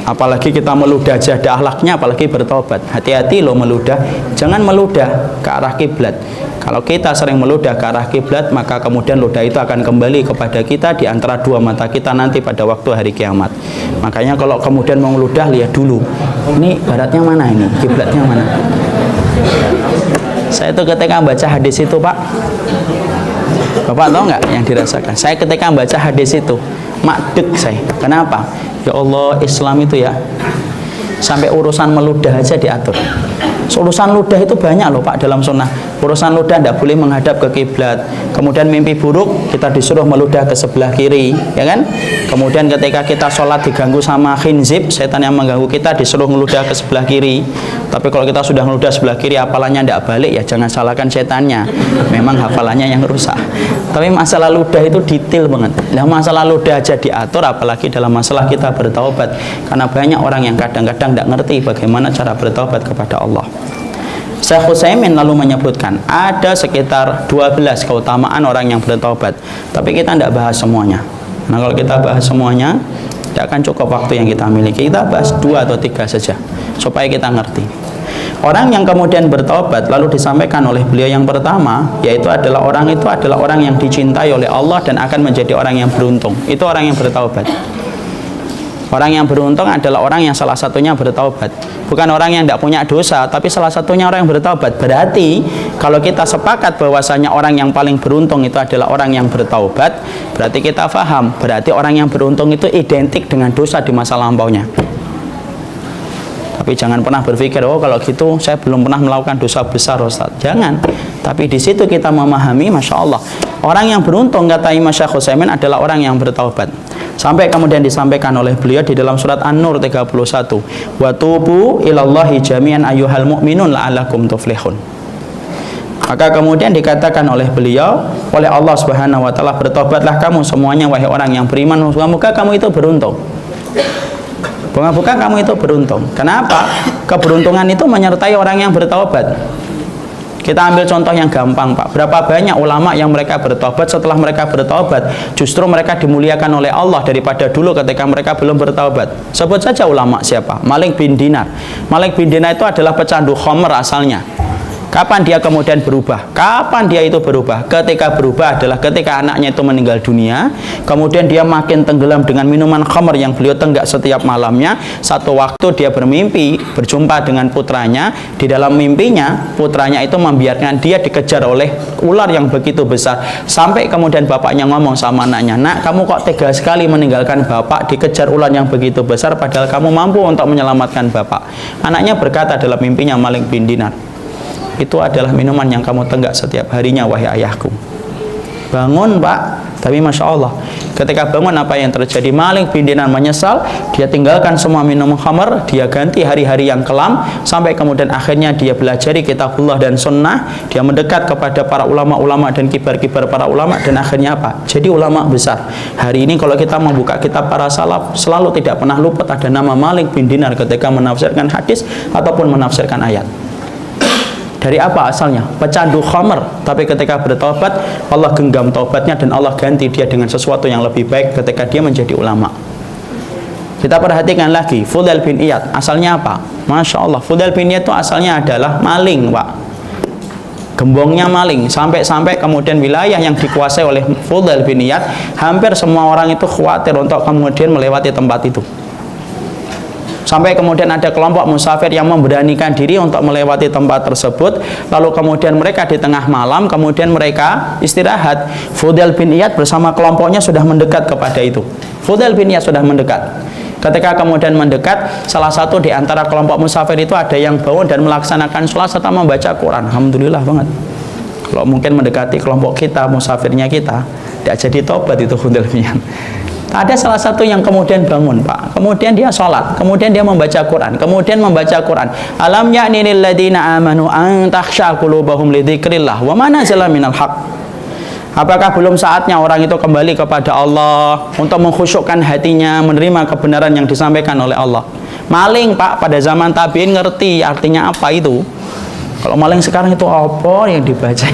Apalagi kita meludah jadah akhlaknya, apalagi bertobat. Hati-hati loh meludah, jangan meludah ke arah kiblat. Kalau kita sering meludah ke arah kiblat, maka kemudian ludah itu akan kembali kepada kita di antara dua mata kita nanti pada waktu hari kiamat. Makanya kalau kemudian mau meludah, lihat dulu, ini baratnya mana, ini kiblatnya mana. Saya itu ketika baca hadis itu, Pak, Bapak tahu nggak yang dirasakan? Saya ketika baca hadis itu makdek saya. Kenapa? Ya Allah, Islam itu ya sampai urusan meludah aja diatur. Urusan ludah itu banyak loh Pak dalam sunnah. Urusan ludah tidak boleh menghadap ke kiblat. Kemudian mimpi buruk kita disuruh meludah ke sebelah kiri, ya kan? Kemudian ketika kita sholat diganggu sama khinzib, setan yang mengganggu kita, disuruh meludah ke sebelah kiri. Tapi kalau kita sudah meludah sebelah kiri, hafalannya tidak balik, ya jangan salahkan setannya. Memang hafalannya yang rusak. Tapi masalah ludah itu detail banget. Nah, masalah ludah aja diatur, apalagi dalam masalah kita bertaubat. Karena banyak orang yang kadang-kadang tidak ngerti bagaimana cara bertaubat kepada Allah. Syekh Utsaimin lalu menyebutkan ada sekitar 12 keutamaan orang yang bertaubat, tapi kita tidak bahas semuanya. Nah, kalau kita bahas semuanya tidak akan cukup waktu yang kita miliki. Kita bahas 2 atau 3 saja supaya kita ngerti. Orang yang kemudian bertaubat lalu disampaikan oleh beliau yang pertama, yaitu adalah orang itu adalah orang yang dicintai oleh Allah dan akan menjadi orang yang beruntung. Itu orang yang bertaubat. Orang yang beruntung adalah orang yang salah satunya bertaubat. Bukan orang yang tidak punya dosa, tapi salah satunya orang yang bertaubat. Berarti kalau kita sepakat bahwasanya orang yang paling beruntung itu adalah orang yang bertaubat, berarti kita paham, berarti orang yang beruntung itu identik dengan dosa di masa lampaunya. Tapi jangan pernah berpikir, oh kalau gitu saya belum pernah melakukan dosa besar, Ustaz. Jangan. Tapi di situ kita memahami, Masya Allah, orang yang beruntung, kata Imam Syekh Utsaimin, adalah orang yang bertaubat. Sampai kemudian disampaikan oleh beliau di dalam surat An-Nur 31, wa tubu ilallahi jami'an ayyuhal mu'minun la'allakum tuflihun. Maka kemudian dikatakan oleh beliau, oleh Allah Subhanahu wa taala, bertobatlah kamu semuanya wahai orang yang beriman, semoga kamu itu beruntung. Bukan kamu itu beruntung. Kenapa? Keberuntungan itu menyertai orang yang bertaubat. Kita ambil contoh yang gampang, Pak. Berapa banyak ulama yang mereka bertaubat, setelah mereka bertaubat justru mereka dimuliakan oleh Allah daripada dulu ketika mereka belum bertaubat. Sebut saja ulama siapa? Malik bin Dinar. Malik bin Dinar itu adalah pecandu khamr asalnya. Kapan dia kemudian berubah? Kapan dia itu berubah? Ketika berubah adalah ketika anaknya itu meninggal dunia. Kemudian dia makin tenggelam dengan minuman khamr yang beliau tenggak setiap malamnya. Satu waktu dia bermimpi berjumpa dengan putranya. Di dalam mimpinya putranya itu membiarkan dia dikejar oleh ular yang begitu besar. Sampai kemudian bapaknya ngomong sama anaknya, "Nak, kamu kok tega sekali meninggalkan bapak dikejar ular yang begitu besar padahal kamu mampu untuk menyelamatkan bapak." Anaknya berkata dalam mimpinya Malik bin Dinar, "Itu adalah minuman yang kamu tenggak setiap harinya wahai ayahku." Bangun, Pak. Tapi Masya Allah, ketika bangun apa yang terjadi? Malik bin Dinar menyesal. Dia tinggalkan semua minum khamr, dia ganti hari-hari yang kelam, sampai kemudian akhirnya dia belajari kitabullah dan sunnah. Dia mendekat kepada para ulama-ulama dan kibar-kibar para ulama, dan akhirnya apa? Jadi ulama besar. Hari ini kalau kita membuka kitab para salaf, selalu tidak pernah luput ada nama Malik bin Dinar ketika menafsirkan hadis ataupun menafsirkan ayat. Dari apa asalnya? Pecandu khamr. Tapi ketika bertobat, Allah genggam taubatnya dan Allah ganti dia dengan sesuatu yang lebih baik ketika dia menjadi ulama. Kita perhatikan lagi, Fudail bin Iyad. Asalnya apa? Masya Allah, Fudail bin Iyad itu asalnya adalah maling, Pak. Gembongnya maling. Sampai-sampai kemudian wilayah yang dikuasai oleh Fudail bin Iyad, hampir semua orang itu khawatir untuk kemudian melewati tempat itu. Sampai kemudian ada kelompok musafir yang memberanikan diri untuk melewati tempat tersebut. Lalu kemudian mereka di tengah malam, kemudian mereka istirahat. Fudail bin Iyad bersama kelompoknya sudah mendekat kepada itu. Fudail bin Iyad sudah mendekat. Ketika kemudian mendekat, salah satu di antara kelompok musafir itu ada yang bangun dan melaksanakan sholat serta membaca Quran. Alhamdulillah banget. Kalau mungkin mendekati kelompok kita, musafirnya kita, tidak jadi tobat itu Fudail bin Iyad. Ada salah satu yang kemudian bangun, Pak. Kemudian dia sholat, kemudian dia membaca Quran, kemudian membaca Quran. Alam ya'ni lil ladzina amanu an takhsha qulubuhum li dzikrillah wa ma nazala minal haqq. Apakah belum saatnya orang itu kembali kepada Allah untuk mengkhusyukkan hatinya, menerima kebenaran yang disampaikan oleh Allah? Maling, Pak, pada zaman tabi'in ngerti artinya apa itu. Kalau maling sekarang itu apa yang dibaca?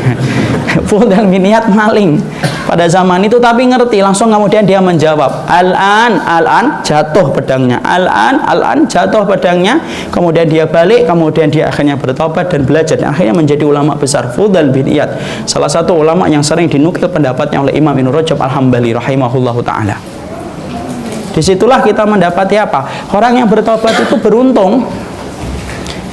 Fudhal bin Iyad maling pada zaman itu, tapi ngerti langsung, kemudian dia menjawab al-an jatuh pedangnya, al-an jatuh pedangnya, kemudian dia balik, kemudian dia akhirnya bertobat dan belajar dan akhirnya menjadi ulama besar. Fudhal bin Iyad salah satu ulama yang sering dinukil pendapatnya oleh Imam Ibnu Rajab Al-Hambali rahimahullahu taala. Disitulah kita mendapati apa? Orang yang bertobat itu beruntung.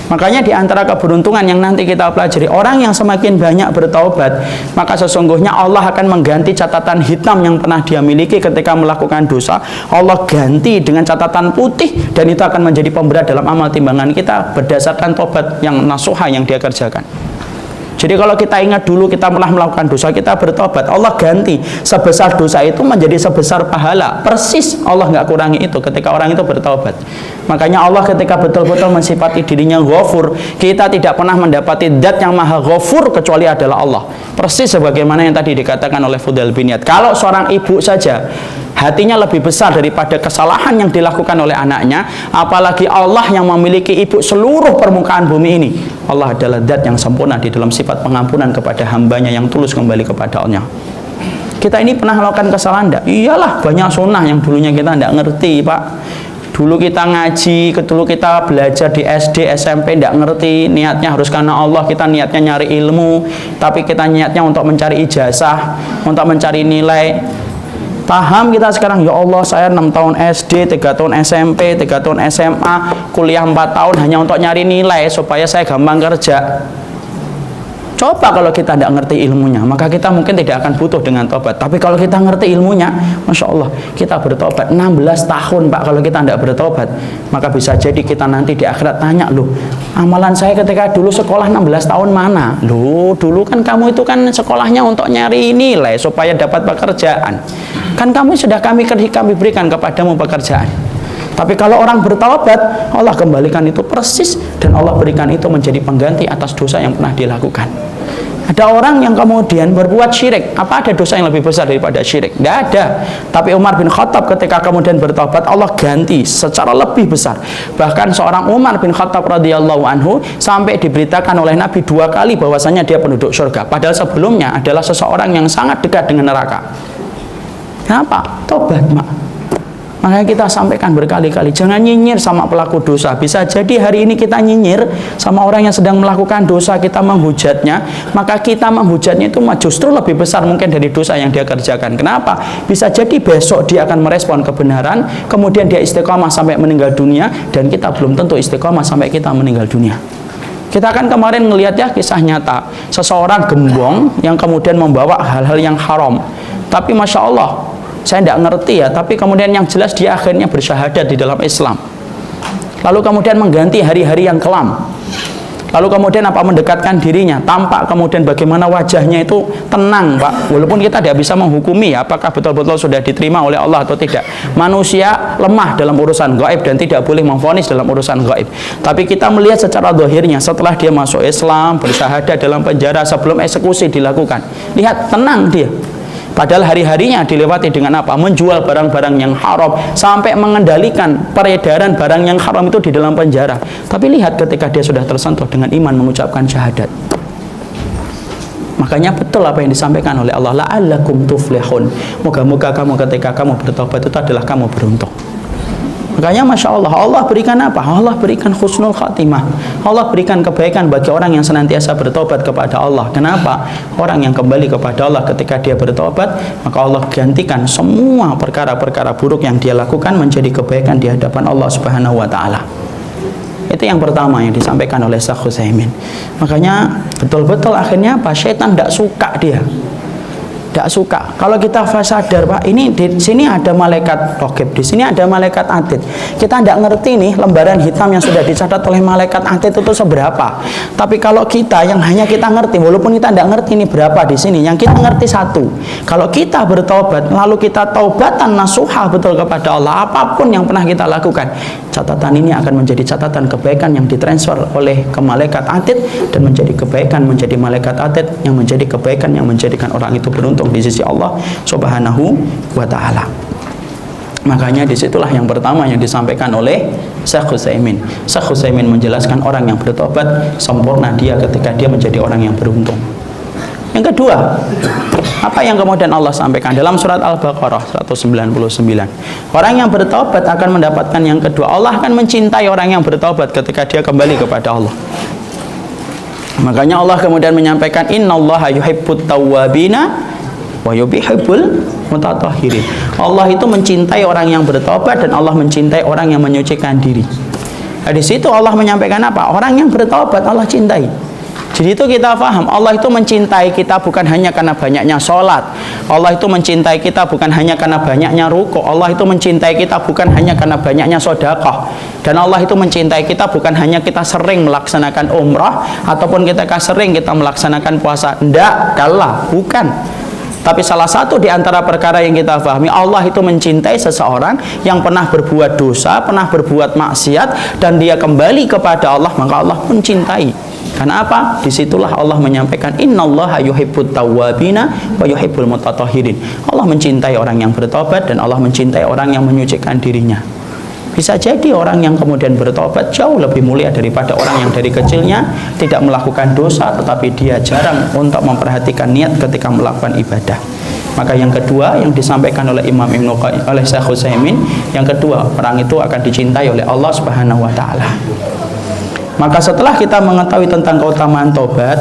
Makanya di antara keberuntungan yang nanti kita pelajari, orang yang semakin banyak bertaubat, maka sesungguhnya Allah akan mengganti catatan hitam yang pernah dia miliki ketika melakukan dosa. Allah ganti dengan catatan putih, dan itu akan menjadi pemberat dalam amal timbangan kita berdasarkan tobat yang nasuha yang dia kerjakan. Jadi kalau kita ingat dulu kita pernah melakukan dosa, kita bertobat, Allah ganti sebesar dosa itu menjadi sebesar pahala. Persis Allah nggak kurangi itu ketika orang itu bertobat. Makanya Allah ketika betul-betul mensifati dirinya Ghafur, kita tidak pernah mendapati zat yang maha Ghafur kecuali adalah Allah. Persis sebagaimana yang tadi dikatakan oleh Fudhal bin Iyad. Kalau seorang ibu saja hatinya lebih besar daripada kesalahan yang dilakukan oleh anaknya, apalagi Allah yang memiliki ibu seluruh permukaan bumi ini. Allah adalah zat yang sempurna di dalam sifat pengampunan kepada hambanya yang tulus kembali kepada-Nya. Kita ini pernah melakukan kesalahan enggak? Iyalah, banyak sunnah yang dulunya kita enggak ngerti, Pak. Dulu kita ngaji, dulu kita belajar di SD, SMP, enggak ngerti, niatnya harus karena Allah, kita niatnya nyari ilmu, tapi kita niatnya untuk mencari ijazah, untuk mencari nilai. Paham kita sekarang, ya Allah, saya 6 tahun SD, 3 tahun SMP, 3 tahun SMA, kuliah 4 tahun hanya untuk nyari nilai supaya saya gampang kerja. Coba kalau kita tidak ngerti ilmunya, maka kita mungkin tidak akan butuh dengan tobat. Tapi kalau kita ngerti ilmunya, Masya Allah, kita bertobat 16 tahun, Pak. Kalau kita tidak bertobat, maka bisa jadi kita nanti di akhirat tanya, loh, amalan saya ketika dulu sekolah 16 tahun mana? Loh, dulu kan kamu itu kan sekolahnya untuk nyari nilai supaya dapat pekerjaan. Kan kamu sudah kami berikan kepadamu pekerjaan. Tapi kalau orang bertaubat, Allah kembalikan itu persis, dan Allah berikan itu menjadi pengganti atas dosa yang pernah dilakukan. Ada orang yang kemudian berbuat syirik. Apa ada dosa yang lebih besar daripada syirik? Tidak ada. Tapi Umar bin Khattab ketika kemudian bertaubat, Allah ganti secara lebih besar. Bahkan seorang Umar bin Khattab radhiyallahu anhu sampai diberitakan oleh Nabi 2 kali bahwasanya dia penduduk surga. Padahal sebelumnya adalah seseorang yang sangat dekat dengan neraka. Kenapa? Tobat, Mak. Makanya kita sampaikan berkali-kali, jangan nyinyir sama pelaku dosa. Bisa jadi hari ini kita nyinyir sama orang yang sedang melakukan dosa, kita menghujatnya, maka kita menghujatnya itu justru lebih besar mungkin dari dosa yang dia kerjakan. Kenapa? Bisa jadi besok dia akan merespon kebenaran, kemudian dia istiqomah sampai meninggal dunia, dan kita belum tentu istiqomah sampai kita meninggal dunia. Kita kan kemarin ngelihat ya kisah nyata, seseorang gembong yang kemudian membawa hal-hal yang haram. Tapi Masya Allah, saya tidak ngerti ya, tapi kemudian yang jelas dia akhirnya bersyahadat di dalam Islam. Lalu kemudian mengganti hari-hari yang kelam. Lalu kemudian apa, mendekatkan dirinya, tampak kemudian bagaimana wajahnya itu tenang, Pak. Walaupun kita tidak bisa menghukumi ya, apakah betul-betul sudah diterima oleh Allah atau tidak. Manusia lemah dalam urusan gaib dan tidak boleh memvonis dalam urusan gaib. Tapi kita melihat secara zahirnya setelah dia masuk Islam, bersyahadat dalam penjara sebelum eksekusi dilakukan. Lihat, tenang dia. Padahal hari-harinya dilewati dengan apa? Menjual barang-barang yang haram, sampai mengendalikan peredaran barang yang haram itu di dalam penjara. Tapi lihat ketika dia sudah tersentuh dengan iman mengucapkan syahadat. Makanya betul apa yang disampaikan oleh Allah, la'allakum tuflihun. Moga-moga kamu ketika kamu bertobat itu adalah kamu beruntung. Makanya Masya Allah, Allah berikan apa? Allah berikan husnul khatimah. Allah berikan kebaikan bagi orang yang senantiasa bertobat kepada Allah. Kenapa? Orang yang kembali kepada Allah ketika dia bertobat, maka Allah gantikan semua perkara-perkara buruk yang dia lakukan menjadi kebaikan di hadapan Allah Subhanahu wa Ta'ala. Itu yang pertama yang disampaikan oleh Syekh Utsaimin. Makanya betul-betul akhirnya apa? Syaitan tidak suka dia. Tidak suka. Kalau kita sadar, Pak, ini di sini ada malaikat raqib, di sini ada malaikat atid. Kita tidak ngerti nih lembaran hitam yang sudah dicatat oleh malaikat atid itu seberapa. Tapi kalau kita yang hanya kita ngerti, walaupun kita tidak ngerti ini berapa di sini, yang kita ngerti satu. Kalau kita bertobat, lalu kita taubatan nasuha betul kepada Allah, apapun yang pernah kita lakukan, catatan ini akan menjadi catatan kebaikan yang ditransfer oleh ke malaikat atid, dan menjadi kebaikan menjadi malaikat atid yang menjadi kebaikan yang menjadikan orang itu beruntung di sisi Allah Subhanahu wa Ta'ala. Makanya disitulah yang pertama yang disampaikan oleh Syekh Utsaimin. Syekh Utsaimin menjelaskan orang yang bertobat sempurna dia ketika dia menjadi orang yang beruntung. Yang kedua, apa yang kemudian Allah sampaikan dalam surat Al-Baqarah 199? Orang yang bertobat akan mendapatkan yang kedua. Allah akan mencintai orang yang bertobat ketika dia kembali kepada Allah. Makanya Allah kemudian menyampaikan innallaha yuhibbut tawwabina wa yuhibbul mutatahhirin. Allah itu mencintai orang yang bertobat dan Allah mencintai orang yang menyucikan diri. Nah, di situ Allah menyampaikan apa? Orang yang bertobat Allah cintai. Jadi itu kita paham, Allah itu mencintai kita bukan hanya karena banyaknya sholat. Allah itu mencintai kita bukan hanya karena banyaknya ruku. Allah itu mencintai kita bukan hanya karena banyaknya sedekah. Dan Allah itu mencintai kita bukan hanya kita sering melaksanakan umrah ataupun kita sering kita melaksanakan puasa. Tidak, kalah, bukan. Tapi salah satu di antara perkara yang kita pahami, Allah itu mencintai seseorang yang pernah berbuat dosa, pernah berbuat maksiat, dan dia kembali kepada Allah, maka Allah pun cintai. Karena apa? Disitulah Allah menyampaikan innallaha yuhibbut tawwabina wa yuhibbul mutatahhirin. Allah mencintai orang yang bertobat dan Allah mencintai orang yang menyucikan dirinya. Bisa jadi orang yang kemudian bertobat jauh lebih mulia daripada orang yang dari kecilnya tidak melakukan dosa tetapi dia jarang untuk memperhatikan niat ketika melakukan ibadah. Maka yang kedua yang disampaikan oleh Imam Ibnu Qayyim, oleh Syekh Utsaimin, yang kedua, orang itu akan dicintai oleh Allah Subhanahu wa taala. Maka setelah kita mengetahui tentang keutamaan tobat,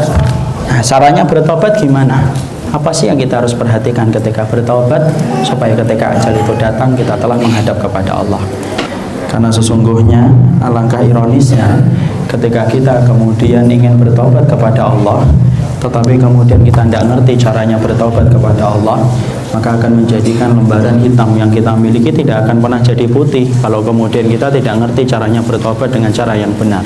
nah, caranya bertobat gimana? Apa sih yang kita harus perhatikan ketika bertobat supaya ketika ajal itu datang kita telah menghadap kepada Allah? Karena sesungguhnya alangkah ironisnya ketika kita kemudian ingin bertobat kepada Allah tetapi kemudian kita tidak ngerti caranya bertobat kepada Allah, maka akan menjadikan lembaran hitam yang kita miliki tidak akan pernah jadi putih kalau kemudian kita tidak ngerti caranya bertobat dengan cara yang benar.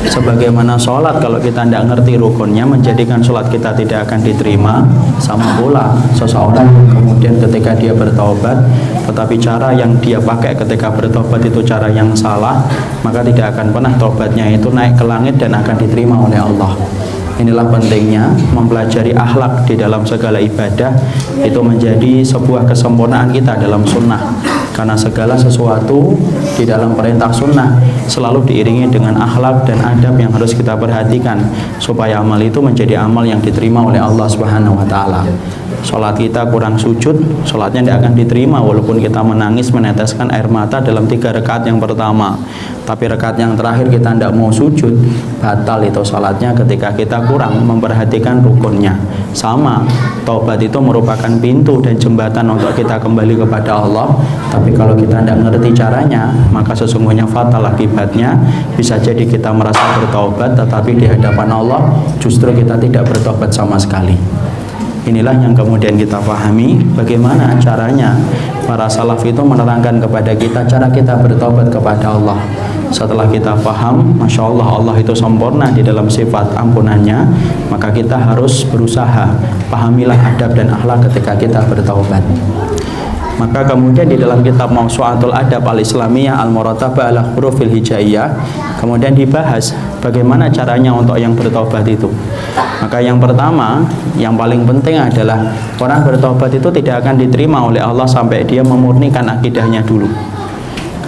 Sebagaimana sholat, kalau kita tidak ngerti rukunnya menjadikan sholat kita tidak akan diterima. Sama pula seseorang kemudian ketika dia bertobat tetapi cara yang dia pakai ketika bertobat itu cara yang salah, maka tidak akan pernah tobatnya itu naik ke langit dan akan diterima oleh Allah. Inilah pentingnya mempelajari akhlak di dalam segala ibadah, itu menjadi sebuah kesempurnaan kita dalam sunnah. Karena segala sesuatu di dalam perintah sunnah selalu diiringi dengan akhlak dan adab yang harus kita perhatikan supaya amal itu menjadi amal yang diterima oleh Allah Subhanahu wa taala. Sholat kita kurang sujud, sholatnya tidak akan diterima walaupun kita menangis meneteskan air mata dalam 3 rakaat yang pertama. Tapi rakaat yang terakhir kita tidak mau sujud, batal itu sholatnya ketika kita kurang memperhatikan rukunnya. Sama, taubat itu merupakan pintu dan jembatan untuk kita kembali kepada Allah. Tapi kalau kita tidak ngerti caranya, maka sesungguhnya fatal akibatnya. Bisa jadi kita merasa bertaubat tetapi di hadapan Allah justru kita tidak bertobat sama sekali. Inilah yang kemudian kita pahami bagaimana caranya para salaf itu menerangkan kepada kita cara kita bertobat kepada Allah. Setelah kita paham, Masya Allah, Allah itu sempurna di dalam sifat ampunannya, maka kita harus berusaha pahamilah adab dan akhlak ketika kita bertaubat. Maka kemudian di dalam kitab Mawsu'atul Adab Al-Islamiyah Al-Muratabah ala Hurufil Hijaiyah kemudian dibahas bagaimana caranya untuk yang bertobat itu. Maka yang pertama, yang paling penting adalah orang bertobat itu tidak akan diterima oleh Allah sampai dia memurnikan akidahnya dulu.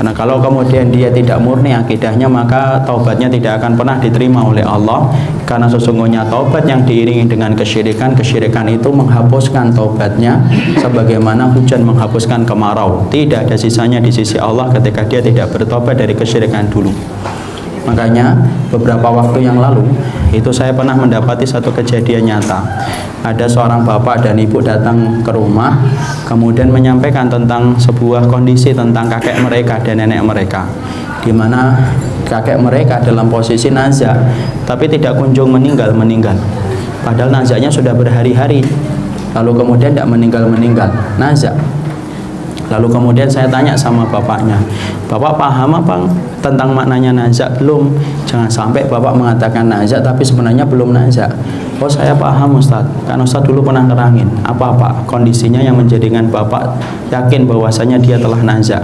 Karena kalau kemudian dia tidak murni akidahnya, maka taubatnya tidak akan pernah diterima oleh Allah. Karena sesungguhnya taubat yang diiringi dengan kesyirikan itu menghapuskan taubatnya sebagaimana hujan menghapuskan kemarau. Tidak ada sisanya di sisi Allah ketika dia tidak bertobat dari kesyirikan dulu. Makanya beberapa waktu yang lalu itu saya pernah mendapati satu kejadian nyata. Ada seorang bapak dan ibu datang ke rumah kemudian menyampaikan tentang sebuah kondisi tentang kakek mereka dan nenek mereka, di mana kakek mereka dalam posisi nazak tapi tidak kunjung meninggal. Padahal nazaknya sudah berhari-hari, lalu kemudian tidak meninggal nazak. Lalu kemudian saya tanya sama bapaknya, Bapak paham apa tentang maknanya nazak? Belum. Jangan sampai Bapak mengatakan nazak tapi sebenarnya belum nazak. Oh saya paham Ustaz, kan Ustaz dulu pernah nerangin apa kondisinya yang menjadikan Bapak yakin bahwasanya dia telah nazak.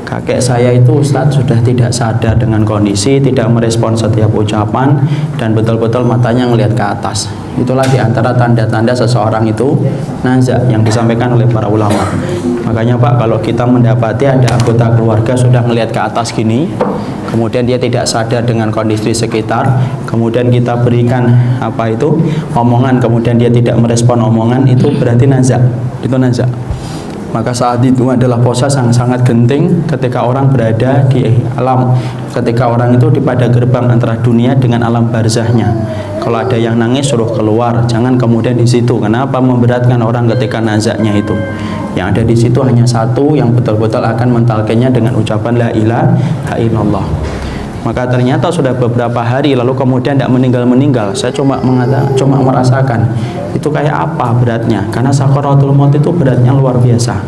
kakek saya itu Ustadz sudah tidak sadar dengan kondisi, tidak merespon setiap ucapan, dan betul-betul matanya ngelihat ke atas. Itulah diantara tanda-tanda seseorang itu naza yang disampaikan oleh para ulama. Makanya Pak, kalau kita mendapati ada anggota keluarga sudah ngelihat ke atas gini, kemudian dia tidak sadar dengan kondisi sekitar, kemudian kita berikan omongan, kemudian dia tidak merespon omongan, itu berarti naza. Itu naza. Maka saat itu adalah proses yang sangat genting ketika orang berada di alam, ketika orang itu di pada gerbang antara dunia dengan alam barzahnya. Kalau ada yang nangis suruh keluar, jangan kemudian di situ. Kenapa memberatkan orang ketika nazaknya itu? Yang ada di situ hanya satu yang betul-betul akan mentalkinnya dengan ucapan la ilaha illallah. Maka ternyata sudah beberapa hari lalu kemudian tidak meninggal. Saya cuma merasakan itu kayak apa beratnya, karena sakaratul maut itu beratnya luar biasa.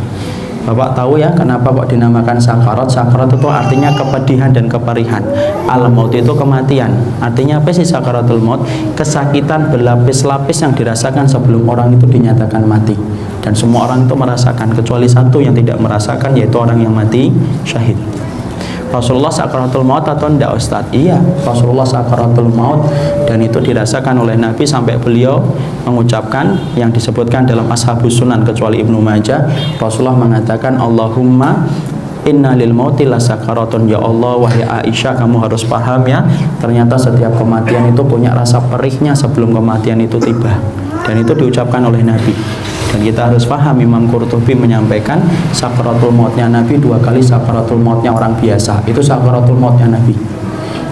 Bapak tahu ya kenapa kok dinamakan sakarat? Sakarat itu artinya kepedihan dan keperihan. Al-maut itu kematian. Artinya apa sih sakaratul maut? Kesakitan berlapis-lapis yang dirasakan sebelum orang itu dinyatakan mati. Dan semua orang itu merasakan, kecuali satu yang tidak merasakan, yaitu orang yang mati syahid. Rasulullah sakaratul maut atau tidak Ustaz? Iya, Rasulullah sakaratul maut, dan itu dirasakan oleh Nabi sampai beliau mengucapkan yang disebutkan dalam Ashabus Sunan kecuali Ibnu Majah. Rasulullah mengatakan, Allahumma inna lil mauti la sakaratun. Ya Allah, wahai Aisyah, kamu harus paham ya, ternyata setiap kematian itu punya rasa perihnya sebelum kematian itu tiba. Dan itu diucapkan oleh Nabi. Dan kita harus paham, Imam Qurtubi menyampaikan sakaratul mautnya Nabi 2 kali sakaratul mautnya orang biasa. Itu sakaratul mautnya Nabi.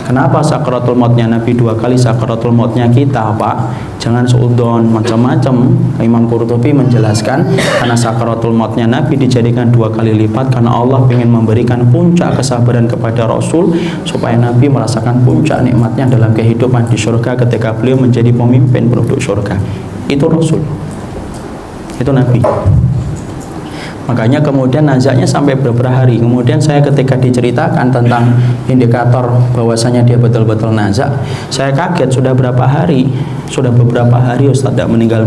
Kenapa sakaratul mautnya Nabi 2 kali sakaratul mautnya kita, Pak? Jangan seudon macam-macam. Imam Qurtubi menjelaskan karena sakaratul mautnya Nabi dijadikan 2 kali lipat karena Allah ingin memberikan puncak kesabaran kepada Rasul supaya Nabi merasakan puncak nikmatnya dalam kehidupan di surga ketika beliau menjadi pemimpin penduduk surga. Itu Rasul. Itu Nabi. Makanya kemudian nazaknya sampai beberapa hari. Kemudian saya ketika diceritakan tentang indikator bahwasanya dia betul-betul nazak, saya kaget. Sudah beberapa hari Ustaz tidak meninggal.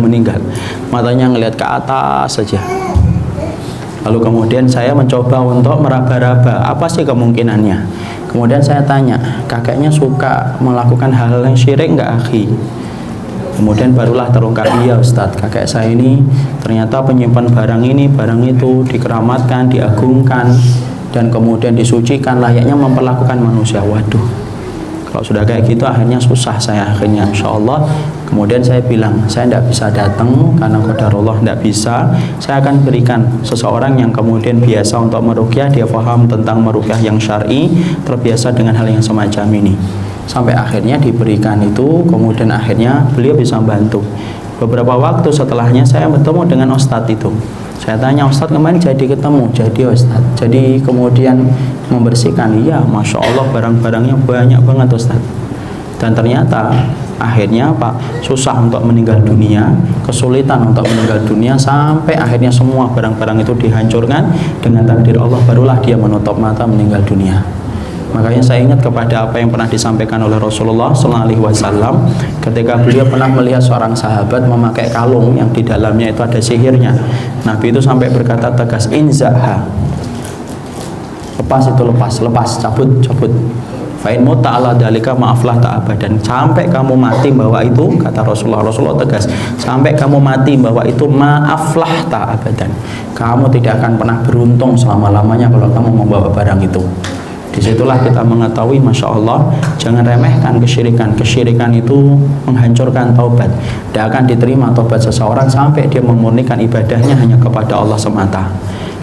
Matanya ngelihat ke atas saja. Lalu kemudian saya mencoba untuk meraba-raba apa sih kemungkinannya. Kemudian saya tanya, kakeknya suka melakukan hal-hal yang syirik enggak, akhi? Kemudian barulah terungkap, iya Ustadz, kakek saya ini ternyata penyimpan barang ini, barang itu, dikeramatkan, diagungkan, dan kemudian disucikan layaknya memperlakukan manusia. Waduh, kalau sudah kayak gitu akhirnya susah saya akhirnya, insya Allah. Kemudian saya bilang, saya tidak bisa datang karena qadarullah tidak bisa. Saya akan berikan seseorang yang kemudian biasa untuk meruqyah, dia paham tentang meruqyah yang syar'i, terbiasa dengan hal yang semacam ini. Sampai akhirnya diberikan itu, kemudian akhirnya beliau bisa membantu. Beberapa waktu setelahnya saya bertemu dengan Ustadz itu. Saya tanya, Ustadz kemarin jadi ketemu? Jadi Ustadz, jadi kemudian membersihkan. Iya, Masya Allah barang-barangnya banyak banget Ustadz. Dan ternyata akhirnya Pak, susah untuk meninggal dunia, kesulitan untuk meninggal dunia, sampai akhirnya semua barang-barang itu dihancurkan. Dengan takdir Allah barulah dia menutup mata meninggal dunia. Makanya saya ingat kepada apa yang pernah disampaikan oleh Rasulullah SAW ketika beliau pernah melihat seorang sahabat memakai kalung yang di dalamnya itu ada sihirnya. Nabi itu sampai berkata tegas, inzaha, lepas, cabut. Fa'in muta ala dalika ma'aflah ta'abadan. Sampai kamu mati bahwa itu, kata Rasulullah tegas, sampai kamu mati bahwa itu ma'aflah ta'abadan, kamu tidak akan pernah beruntung selama-lamanya kalau kamu membawa barang itu. Disitulah kita mengetahui, Masya Allah, jangan remehkan kesyirikan. Kesyirikan itu menghancurkan taubat. Tidak akan diterima taubat seseorang sampai dia memurnikan ibadahnya hanya kepada Allah semata.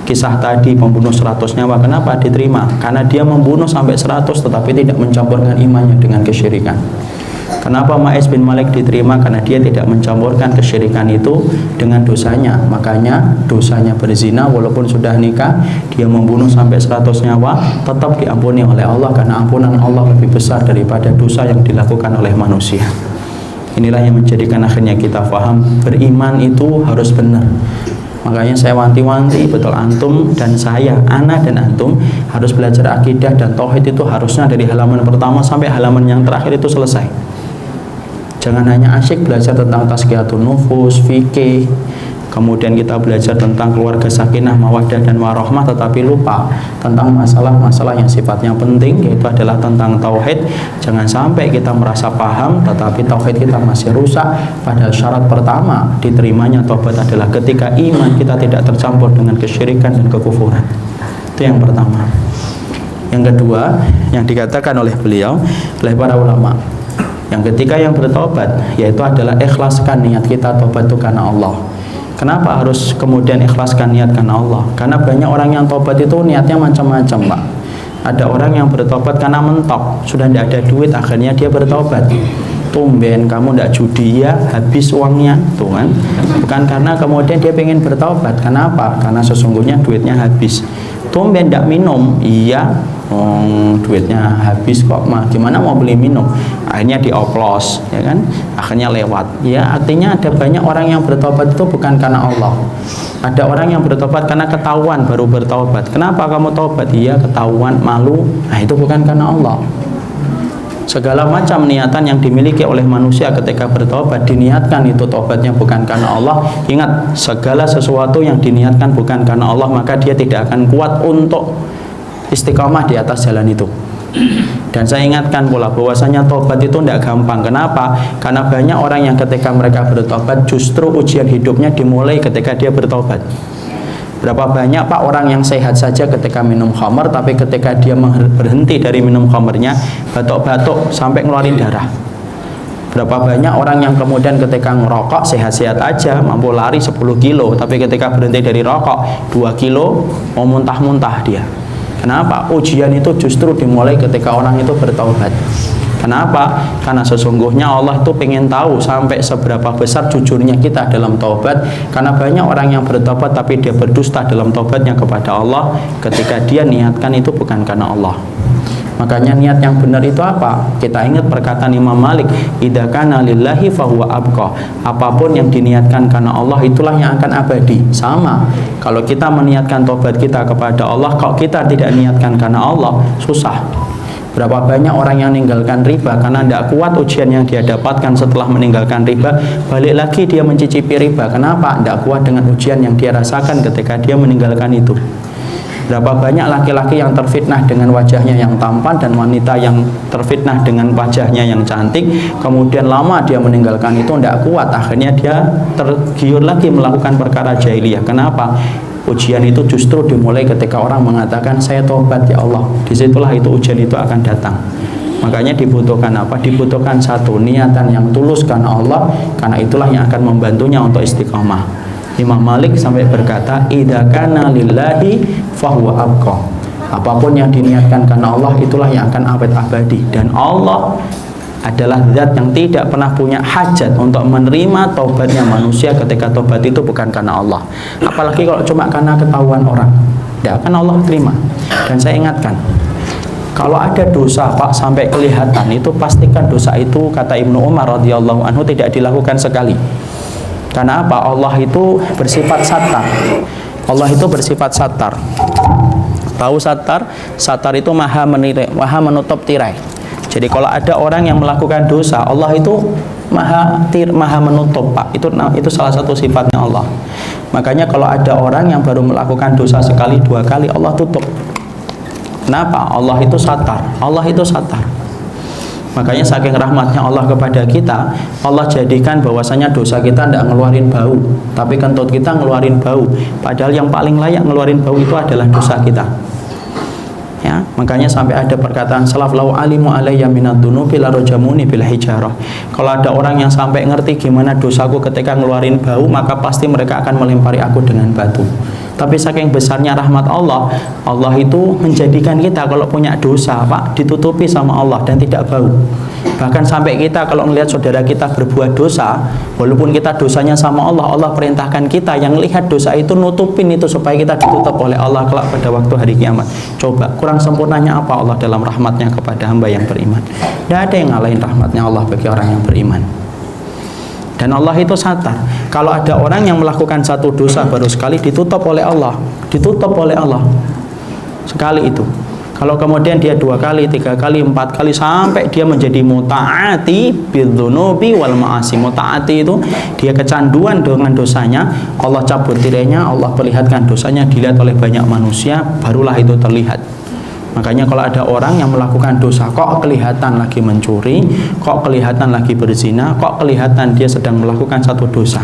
Kisah tadi pembunuh 100 nyawa, kenapa diterima? Karena dia membunuh sampai 100 tetapi tidak mencampurkan imannya dengan kesyirikan. Kenapa Ma'is bin Malik diterima? Karena dia tidak mencampurkan kesyirikan itu dengan dosanya. Makanya dosanya berzina walaupun sudah nikah, dia membunuh sampai 100 nyawa, tetap diampuni oleh Allah karena ampunan Allah lebih besar daripada dosa yang dilakukan oleh manusia. Inilah yang menjadikan akhirnya kita paham beriman itu harus benar. Makanya saya wanti-wanti betul antum dan saya, anak dan antum harus belajar akidah dan tauhid itu harusnya dari halaman pertama sampai halaman yang terakhir itu selesai. Jangan hanya asyik belajar tentang tazkiyatun nufus, fikih, kemudian kita belajar tentang keluarga sakinah, mawaddah dan warahmah, tetapi lupa tentang masalah-masalah yang sifatnya penting, yaitu adalah tentang tauhid. Jangan sampai kita merasa paham tetapi tauhid kita masih rusak, padahal syarat pertama diterimanya taubat adalah ketika iman kita tidak tercampur dengan kesyirikan dan kekufuran. Itu yang pertama. Yang kedua, yang dikatakan oleh beliau, oleh para ulama, yang ketiga yang bertobat, yaitu adalah ikhlaskan niat kita tobat itu karena Allah. Kenapa harus kemudian ikhlaskan niat karena Allah? Karena banyak orang yang tobat itu niatnya macam-macam, Pak. Ada orang yang bertobat karena mentok, sudah tidak ada duit, akhirnya dia bertobat. Tumben kamu tidak judi ya, habis uangnya, tuh kan? Bukan karena kemudian dia pengen bertobat. Kenapa? Karena sesungguhnya duitnya habis. Tumben tidak minum, iya, duitnya habis kok, mah gimana mau beli minum? Akhirnya dioplos, ya kan? Akhirnya lewat. Ya, artinya ada banyak orang yang bertobat itu bukan karena Allah. Ada orang yang bertobat karena ketahuan baru bertobat. Kenapa kamu tobat? Iya, ketahuan, malu. Nah, itu bukan karena Allah. Segala macam niatan yang dimiliki oleh manusia ketika bertobat, diniatkan itu tobatnya bukan karena Allah. Ingat, segala sesuatu yang diniatkan bukan karena Allah, maka dia tidak akan kuat untuk istiqomah di atas jalan itu. Dan saya ingatkan pula bahwasanya tobat itu tidak gampang. Kenapa? Karena banyak orang yang ketika mereka bertobat, justru ujian hidupnya dimulai ketika dia bertobat. Berapa banyak Pak orang yang sehat saja ketika minum khamar, tapi ketika dia berhenti dari minum khamarnya, batuk-batuk sampai ngeluarin darah. Berapa banyak orang yang kemudian ketika ngerokok sehat-sehat aja, mampu lari 10 kilo, tapi ketika berhenti dari rokok 2 kilo mau muntah-muntah dia. Kenapa? Ujian itu justru dimulai ketika orang itu bertaubat. Kenapa? Karena sesungguhnya Allah itu pengen tahu sampai seberapa besar jujurnya kita dalam taubat. Karena banyak orang yang bertobat tapi dia berdusta dalam taubatnya kepada Allah ketika dia niatkan itu bukan karena Allah. Makanya niat yang benar itu apa? Kita ingat perkataan Imam Malik, idza kana lillahi fahuwa abqa. Apapun yang diniatkan karena Allah itulah yang akan abadi. Sama, kalau kita meniatkan taubat kita kepada Allah, kalau kita tidak niatkan karena Allah, susah. Berapa banyak orang yang meninggalkan riba karena tidak kuat ujian yang dia dapatkan setelah meninggalkan riba, balik lagi dia mencicipi riba. Kenapa? Tidak kuat dengan ujian yang dia rasakan ketika dia meninggalkan itu. Berapa banyak laki-laki yang terfitnah dengan wajahnya yang tampan dan wanita yang terfitnah dengan wajahnya yang cantik, kemudian lama dia meninggalkan itu, tidak kuat, akhirnya dia tergiur lagi melakukan perkara jahiliyah. Kenapa? Ujian itu justru dimulai ketika orang mengatakan saya tobat ya Allah. Disitulah itu ujian itu akan datang. Makanya dibutuhkan apa? Dibutuhkan satu, niatan yang tulus karena Allah, karena itulah yang akan membantunya untuk istiqomah. Imam Malik sampai berkata, idza kana lillahi fahuwa abqa. Apapun yang diniatkan karena Allah itulah yang akan abadi. Dan Allah adalah zat yang tidak pernah punya hajat untuk menerima taubatnya manusia ketika taubat itu bukan karena Allah. Apalagi kalau cuma karena ketahuan orang, tidak akan Allah terima. Dan saya ingatkan, kalau ada dosa Pak sampai kelihatan, itu pastikan dosa itu, kata Ibnu Umar radhiyallahu anhu, tidak dilakukan sekali. Karena apa? Allah itu bersifat satar. Allah itu bersifat satar. Tahu satar? Satar itu maha menilai, maha menutup tirai. Jadi kalau ada orang yang melakukan dosa, Allah itu maha menutup, Pak. Itu salah satu sifatnya Allah. Makanya kalau ada orang yang baru melakukan dosa sekali, 2 kali, Allah tutup. Kenapa? Allah itu satar. Allah itu satar. Makanya saking rahmatnya Allah kepada kita, Allah jadikan bahwasanya dosa kita tidak ngeluarin bau, tapi kentut kita ngeluarin bau. Padahal yang paling layak ngeluarin bau itu adalah dosa kita. Ya, makanya sampai ada perkataan salaf, lau alimu alayya minad dunubi la rajamuni bil hijarah. Kalau ada orang yang sampai ngerti gimana dosaku ketika ngeluarin bau, maka pasti mereka akan melempari aku dengan batu. Tapi saking besarnya rahmat Allah, Allah itu menjadikan kita kalau punya dosa, Pak, ditutupi sama Allah dan tidak bau. Bahkan sampai kita kalau melihat saudara kita berbuat dosa, walaupun kita dosanya sama Allah, Allah perintahkan kita yang melihat dosa itu nutupin itu supaya kita ditutup oleh Allah kelak pada waktu hari kiamat. Coba, kurang sempurnanya apa Allah dalam rahmatnya kepada hamba yang beriman? Tidak ada yang ngalahin rahmatnya Allah bagi orang yang beriman. Dan Allah itu satar. Kalau ada orang yang melakukan satu dosa baru sekali, ditutup oleh Allah, ditutup oleh Allah sekali itu. Kalau kemudian dia 2 kali, 3 kali, 4 kali sampai dia menjadi muta'ati bidzunubi wal ma'asi. Muta'ati itu dia kecanduan dengan dosanya, Allah cabut tirainya, Allah perlihatkan dosanya dilihat oleh banyak manusia, barulah itu terlihat. Makanya kalau ada orang yang melakukan dosa, kok kelihatan lagi mencuri, kok kelihatan lagi berzina, kok kelihatan dia sedang melakukan satu dosa,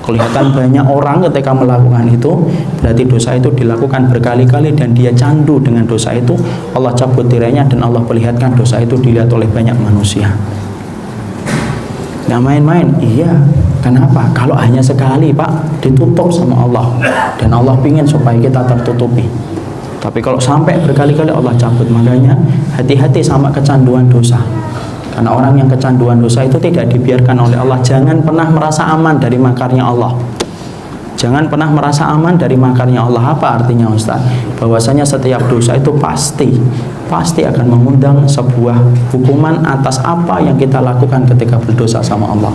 kelihatan banyak orang ketika melakukan itu, berarti dosa itu dilakukan berkali-kali dan dia candu dengan dosa itu, Allah cabut tirainya dan Allah perlihatkan dosa itu dilihat oleh banyak manusia. Nggak main-main. Iya. Kenapa? Kalau hanya sekali, Pak, ditutup sama Allah, dan Allah ingin supaya kita tertutupi. Tapi kalau sampai berkali-kali Allah cabut. Makanya hati-hati sama kecanduan dosa. Karena orang yang kecanduan dosa itu tidak dibiarkan oleh Allah. Jangan pernah merasa aman dari makarnya Allah. Jangan pernah merasa aman dari makarnya Allah. Apa artinya, Ustaz? Bahwasanya setiap dosa itu pasti akan mengundang sebuah hukuman atas apa yang kita lakukan ketika berdosa sama Allah.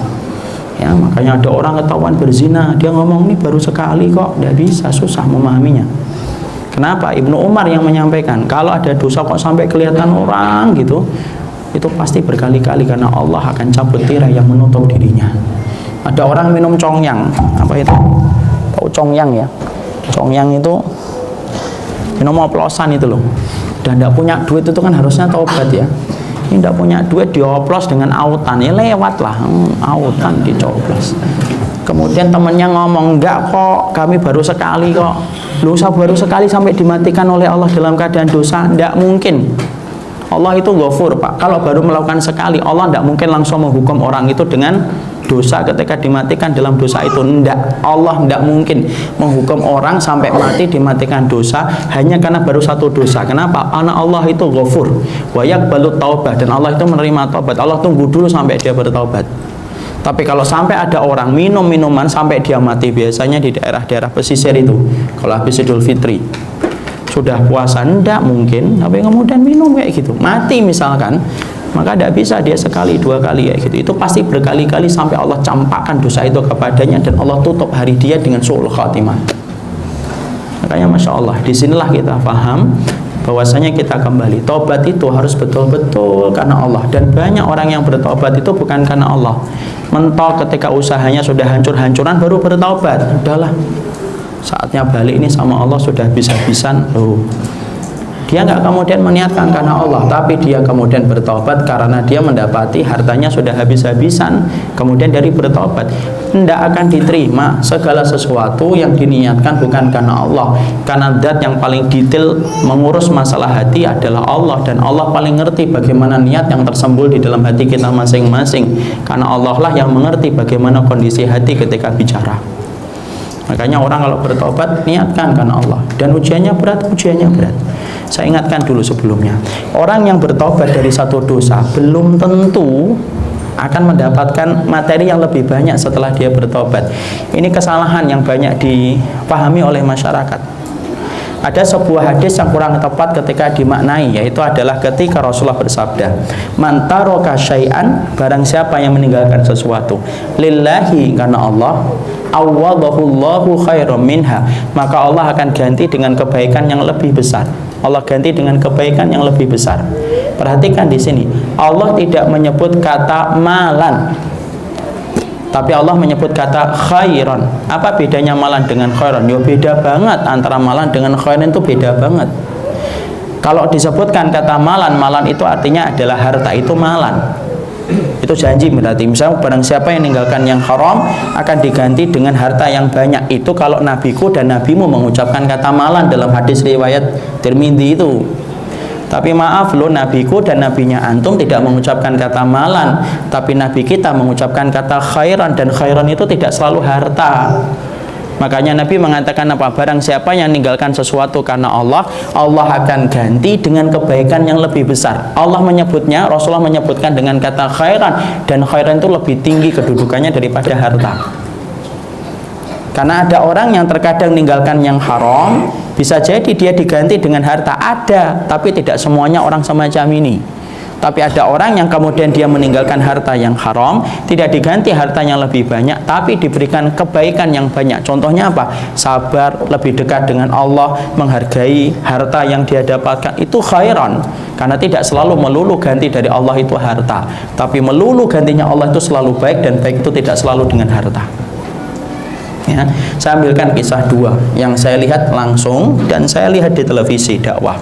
Ya, makanya ada orang ketahuan berzina, dia ngomong ini baru sekali kok, tidak bisa, susah memahaminya. Kenapa? Ibnu Umar yang menyampaikan, kalau ada dosa kok sampai kelihatan orang gitu, itu pasti berkali-kali, karena Allah akan cabut tirai yang menutup dirinya. Ada orang minum congyang, apa itu? Tahu congyang ya? Congyang itu minum oplosan itu loh. Dan tidak punya duit itu kan harusnya taubat ya. Ini tidak punya duit, dioplos dengan autan, ya lewat lah, autan dicoplos. Kemudian temannya ngomong, enggak kok, kami baru sekali kok. Dosa baru sekali sampai dimatikan oleh Allah dalam keadaan dosa, tidak mungkin. Allah itu ghafur, Pak. Kalau baru melakukan sekali, Allah tidak mungkin langsung menghukum orang itu dengan dosa ketika dimatikan dalam dosa itu. Tidak, Allah tidak mungkin menghukum orang sampai mati dimatikan dosa hanya karena baru satu dosa. Kenapa? Karena Allah itu ghafur wa yaqbalu taubah, dan Allah itu menerima taubat. Allah tunggu dulu sampai dia bertaubat. Tapi kalau sampai ada orang minum minuman sampai dia mati, biasanya di daerah-daerah pesisir itu, kalau habis Idul Fitri sudah puasa, tidak mungkin tapi kemudian minum kayak gitu, mati misalkan, maka tidak bisa dia sekali 2 kali kayak gitu. Itu pasti berkali-kali sampai Allah campakkan dosa itu kepadanya dan Allah tutup hari dia dengan su'ul khatimah. Makanya Masya Allah, disinilah kita paham bahwasanya kita kembali. Taubat itu harus betul-betul karena Allah, dan banyak orang yang bertaubat itu bukan karena Allah. Mentok ketika usahanya sudah hancur-hancuran baru bertaubat. Udahlah, saatnya balik ini sama Allah, sudah bisa-bisan loh. Dia nggak kemudian meniatkan karena Allah, tapi dia kemudian bertobat karena dia mendapati hartanya sudah habis-habisan. Kemudian dari bertobat, tidak akan diterima segala sesuatu yang diniatkan bukan karena Allah. Karena zat yang paling detail mengurus masalah hati adalah Allah, dan Allah paling ngerti bagaimana niat yang tersembul di dalam hati kita masing-masing. Karena Allah lah yang mengerti bagaimana kondisi hati ketika bicara. Makanya orang kalau bertobat niatkan karena Allah, dan ujiannya berat. Saya ingatkan dulu sebelumnya, orang yang bertobat dari satu dosa belum tentu akan mendapatkan materi yang lebih banyak setelah dia bertobat. Ini kesalahan yang banyak dipahami oleh masyarakat. Ada sebuah hadis yang kurang tepat ketika dimaknai, yaitu adalah ketika Rasulullah bersabda, man taraka syai'an, barang siapa yang meninggalkan sesuatu lillahi, karena Allah, awwadahullahu khairum minha, maka Allah akan ganti dengan kebaikan yang lebih besar. Allah ganti dengan kebaikan yang lebih besar. Perhatikan di sini, Allah tidak menyebut kata malan, tapi Allah menyebut kata khairon. Apa bedanya malan dengan khairon? Ya beda banget, antara malan dengan khairon itu beda banget. Kalau disebutkan kata malan, malan itu artinya adalah harta, itu malan. Itu janji berarti. Misalnya barang siapa yang meninggalkan yang haram akan diganti dengan harta yang banyak. Itu kalau nabiku dan nabimu mengucapkan kata malan dalam hadis riwayat Tirmidzi itu. Tapi maaf loh, nabiku dan nabinya antum tidak mengucapkan kata malan, tapi nabi kita mengucapkan kata khairan, dan khairan itu tidak selalu harta. Makanya Nabi mengatakan apa? Barang siapa yang meninggalkan sesuatu karena Allah, Allah akan ganti dengan kebaikan yang lebih besar. Allah menyebutnya, Rasulullah menyebutkan dengan kata khairan, dan khairan itu lebih tinggi kedudukannya daripada harta. Karena ada orang yang terkadang meninggalkan yang haram, bisa jadi dia diganti dengan harta. Ada, tapi tidak semuanya orang semacam ini. Tapi ada orang yang kemudian dia meninggalkan harta yang haram, tidak diganti harta yang lebih banyak, tapi diberikan kebaikan yang banyak. Contohnya apa? Sabar, lebih dekat dengan Allah, menghargai harta yang dia dapatkan. Itu khairan. Karena tidak selalu melulu ganti dari Allah itu harta, tapi melulu gantinya Allah itu selalu baik, dan baik itu tidak selalu dengan harta. Ya, saya ambilkan kisah dua yang saya lihat langsung dan saya lihat di televisi dakwah.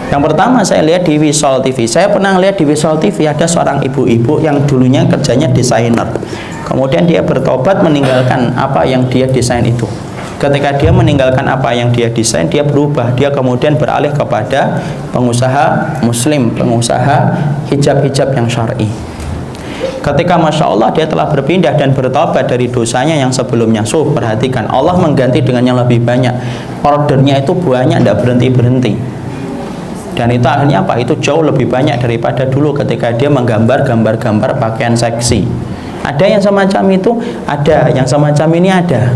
Yang pertama saya lihat di Wisol TV. Saya pernah lihat di Wisol TV ada seorang ibu-ibu yang dulunya kerjanya desainer. Kemudian dia bertobat meninggalkan apa yang dia desain itu. Ketika dia meninggalkan apa yang dia desain, dia berubah. Dia kemudian beralih kepada pengusaha muslim, pengusaha hijab-hijab yang syar'i. Ketika Masya Allah dia telah berpindah dan bertobat dari dosanya yang sebelumnya. Perhatikan, Allah mengganti dengan yang lebih banyak. Ordernya itu banyak, tidak berhenti-berhenti. Dan itu akhirnya apa? Itu jauh lebih banyak daripada dulu ketika dia menggambar gambar-gambar pakaian seksi. Ada yang semacam itu? Ada. Yang semacam ini ada.